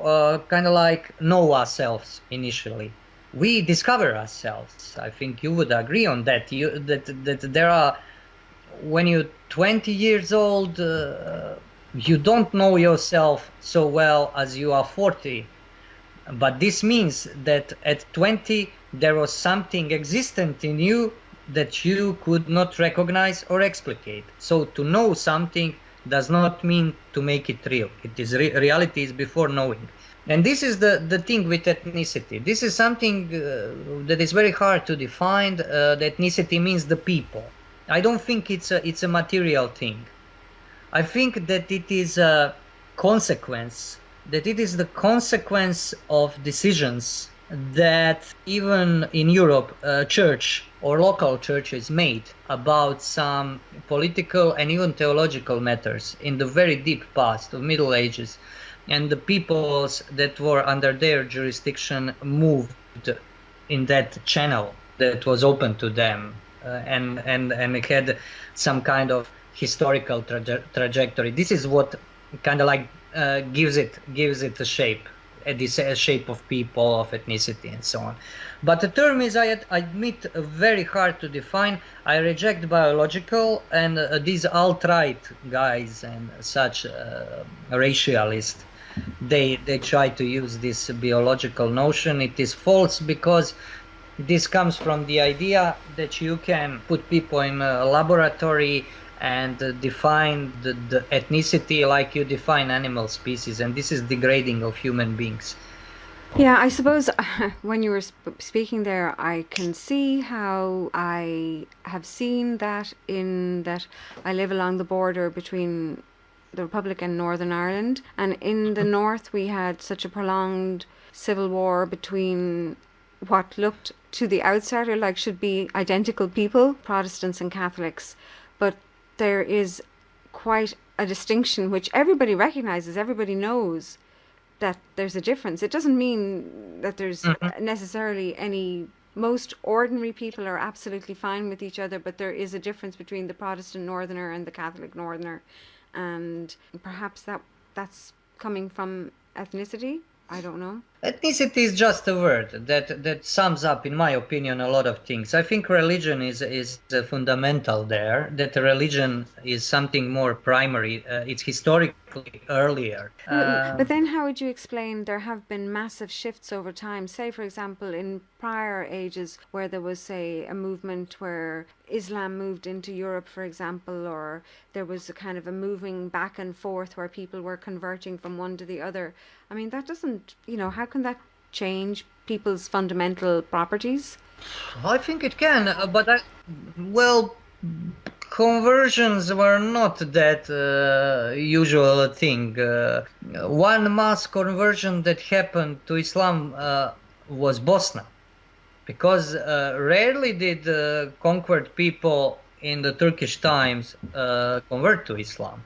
kind of like know ourselves initially. We discover ourselves. I think you would agree on that. That there are, when you're 20 years old, you don't know yourself so well as you are 40. But this means that at 20 there was something existent in you that you could not recognize or explicate. So to know something does not mean to make it real. It is reality is before knowing. And this is the thing with ethnicity. This is something that is very hard to define. That ethnicity means the people. I don't think it's a material thing. I think that it is a consequence, that it is the consequence of decisions that even in Europe, church or local churches made about some political and even theological matters in the very deep past of Middle Ages, and the peoples that were under their jurisdiction moved in that channel that was open to them, and it had some kind of historical trajectory. This is what kind of like gives it a shape. this shape of people, of ethnicity, and so on. But the term is, I admit, very hard to define. I reject biological, and these alt-right guys and such racialists, they try to use this biological notion. It is false, because this comes from the idea that you can put people in a laboratory and define the ethnicity like you define animal species, and this is degrading of human beings. Yeah, I suppose when you were speaking there, I can see how I have seen that in that I live along the border between the Republic and Northern Ireland, and in the north we had such a prolonged civil war between what looked to the outsider like should be identical people, Protestants and Catholics, but there is quite a distinction which everybody recognizes, everybody knows that there's a difference. It doesn't mean that there's necessarily any. Most ordinary people are absolutely fine with each other, but there is a difference between the Protestant Northerner and the Catholic Northerner, and perhaps that's coming from ethnicity. I don't know. Ethnicity is just a word that sums up, in my opinion, a lot of things. I think religion is fundamental there, that religion is something more primary. It's historically earlier. But then how would you explain there have been massive shifts over time? Say, for example, in prior ages where there was, say, a movement where Islam moved into Europe, for example, or there was a kind of a moving back and forth where people were converting from one to the other. I mean, that doesn't, how can that change people's fundamental properties? I think it can, but conversions were not that usual thing. One mass conversion that happened to Islam was Bosnia, because rarely did conquered people in the Turkish times convert to Islam.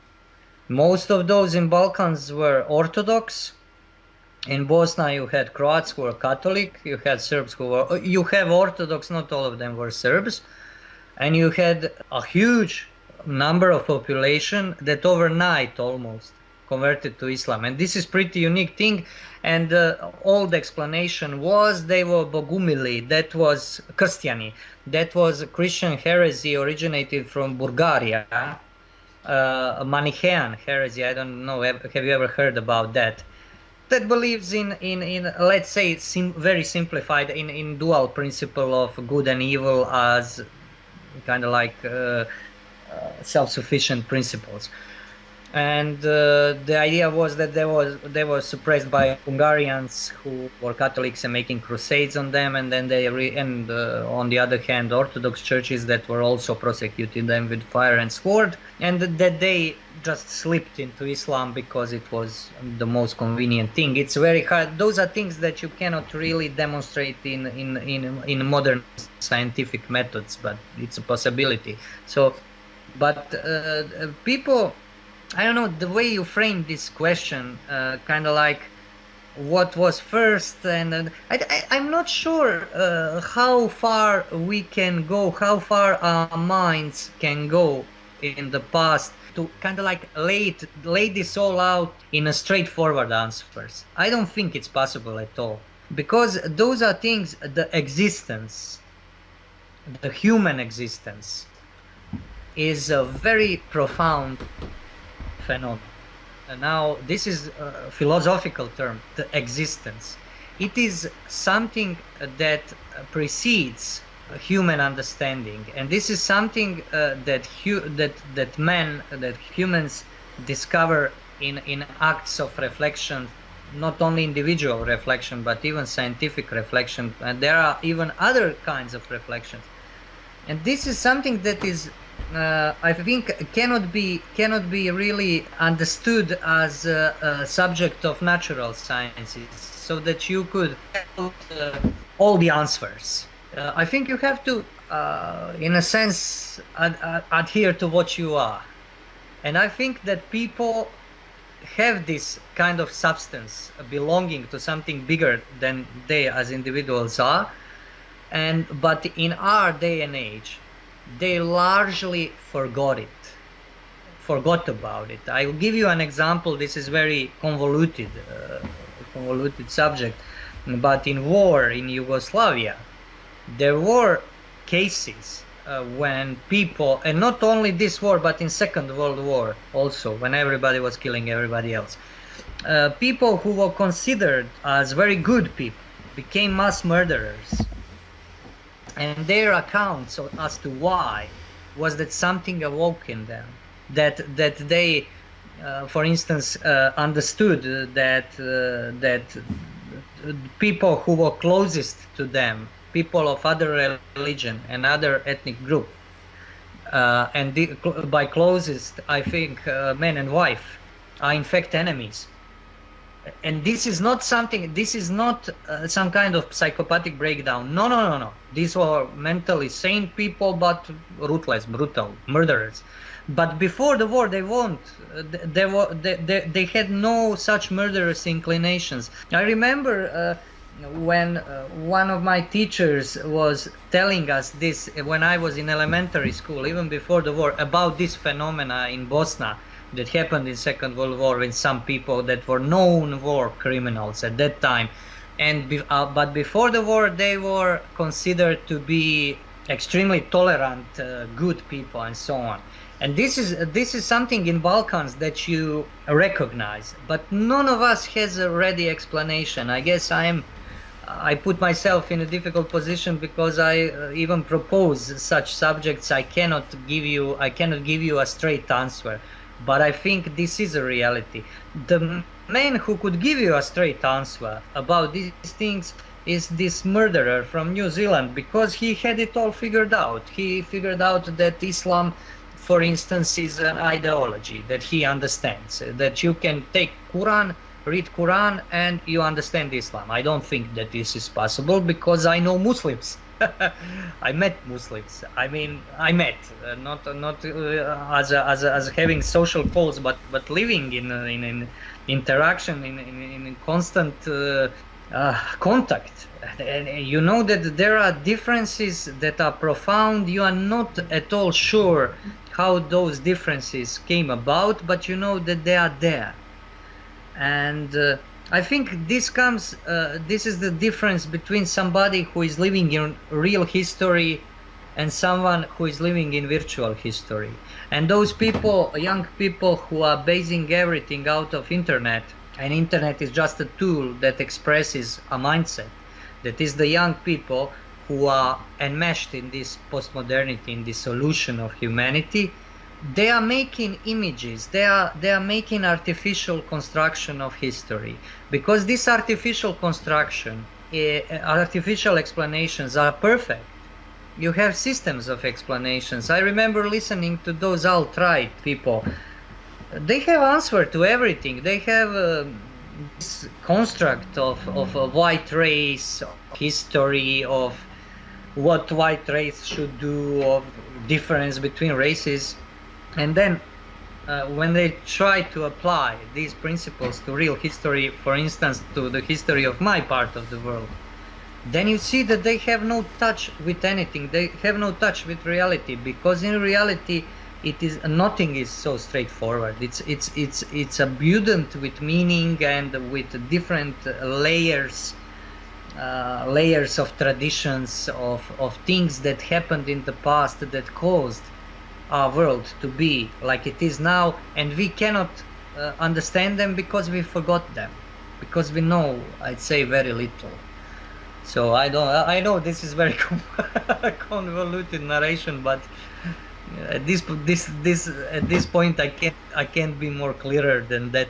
Most of those in Balkans were Orthodox. In Bosnia, you had Croats who were Catholic, you had Serbs who were, you have Orthodox, not all of them were Serbs, and you had a huge number of population that overnight almost converted to Islam. And this is pretty unique thing, and the old explanation was they were Bogumili, that was Kristjani, that was Christian heresy originated from Bulgaria, Manichaean heresy, I don't know, have you ever heard about that? That believes in let's say very simplified in dual principle of good and evil as kind of like self-sufficient principles. And the idea was that they were suppressed by Hungarians who were Catholics and making crusades on them, and then on the other hand, Orthodox churches that were also prosecuting them with fire and sword, and that they just slipped into Islam because it was the most convenient thing. It's very hard. Those are things that you cannot really demonstrate in modern scientific methods, but it's a possibility. So, but people, I don't know, the way you frame this question, kind of like what was first, and I'm not sure how far we can go, how far our minds can go in the past to kind of like lay this all out in a straightforward answers. I don't think it's possible at all, because those are things, the existence, the human existence is a very profound phenomenon. And now this is a philosophical term, the existence. It is something that precedes human understanding, and this is something that humans discover in acts of reflection, not only individual reflection but even scientific reflection, and there are even other kinds of reflections. And this is something that is I think cannot be really understood as a subject of natural sciences, so that you could have all the answers. I think you have to, in a sense, adhere to what you are. And I think that people have this kind of substance belonging to something bigger than they as individuals are. But in our day and age, they largely forgot about it. I will give you an example. This is very convoluted convoluted subject. But in war in Yugoslavia, there were cases when people, and not only this war, but in Second World War also, when everybody was killing everybody else, people who were considered as very good people became mass murderers. And their accounts as to why was that something awoke in them, that they, for instance, understood that people who were closest to them, people of other religion and other ethnic group, and by closest, I think man and wife, are in fact enemies. And this is not something, this is not some kind of psychopathic breakdown. No. These were mentally sane people, but ruthless, brutal, murderers. But before the war, they had no such murderous inclinations. I remember when one of my teachers was telling us this when I was in elementary school, even before the war, about this phenomena in Bosnia that happened in Second World War with some people that were known war criminals at that time, and but before the war they were considered to be extremely tolerant, good people, and so on. And this is something in Balkans that you recognize, but none of us has a ready explanation. I guess I put myself in a difficult position because I even propose such subjects. I cannot give you a straight answer. But I think this is a reality. The man who could give you a straight answer about these things is this murderer from New Zealand, because he had it all figured out. He figured out that Islam, for instance, is an ideology that he understands, that you can take Quran, read Quran, and you understand Islam. I don't think that this is possible, because I know Muslims. I met Muslims. I mean, not as having social calls, but living in interaction, in constant contact. And you know that there are differences that are profound. You are not at all sure how those differences came about, but you know that they are there. And I think this is the difference between somebody who is living in real history and someone who is living in virtual history. And those people, young people who are basing everything out of internet, and internet is just a tool that expresses a mindset, that is the young people who are enmeshed in this postmodernity, in this solution of humanity. They are making images, they are making artificial construction of history, because this artificial construction, artificial explanations are perfect. You have systems of explanations. I remember listening to those alt-right people. They have answer to everything. They have this construct of a white race, of history, of what white race should do, of difference between races. And then when they try to apply these principles to real history, for instance, to the history of my part of the world, then you see that they have no touch with anything. They have no touch with reality, because in reality, nothing is so straightforward. It's abundant with meaning and with different layers of traditions, of things that happened in the past that caused our world to be like it is now, and we cannot understand them because we forgot them, because we know, I'd say, very little. So I know this is very convoluted narration, but at this point I can't be more clearer than that.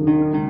you.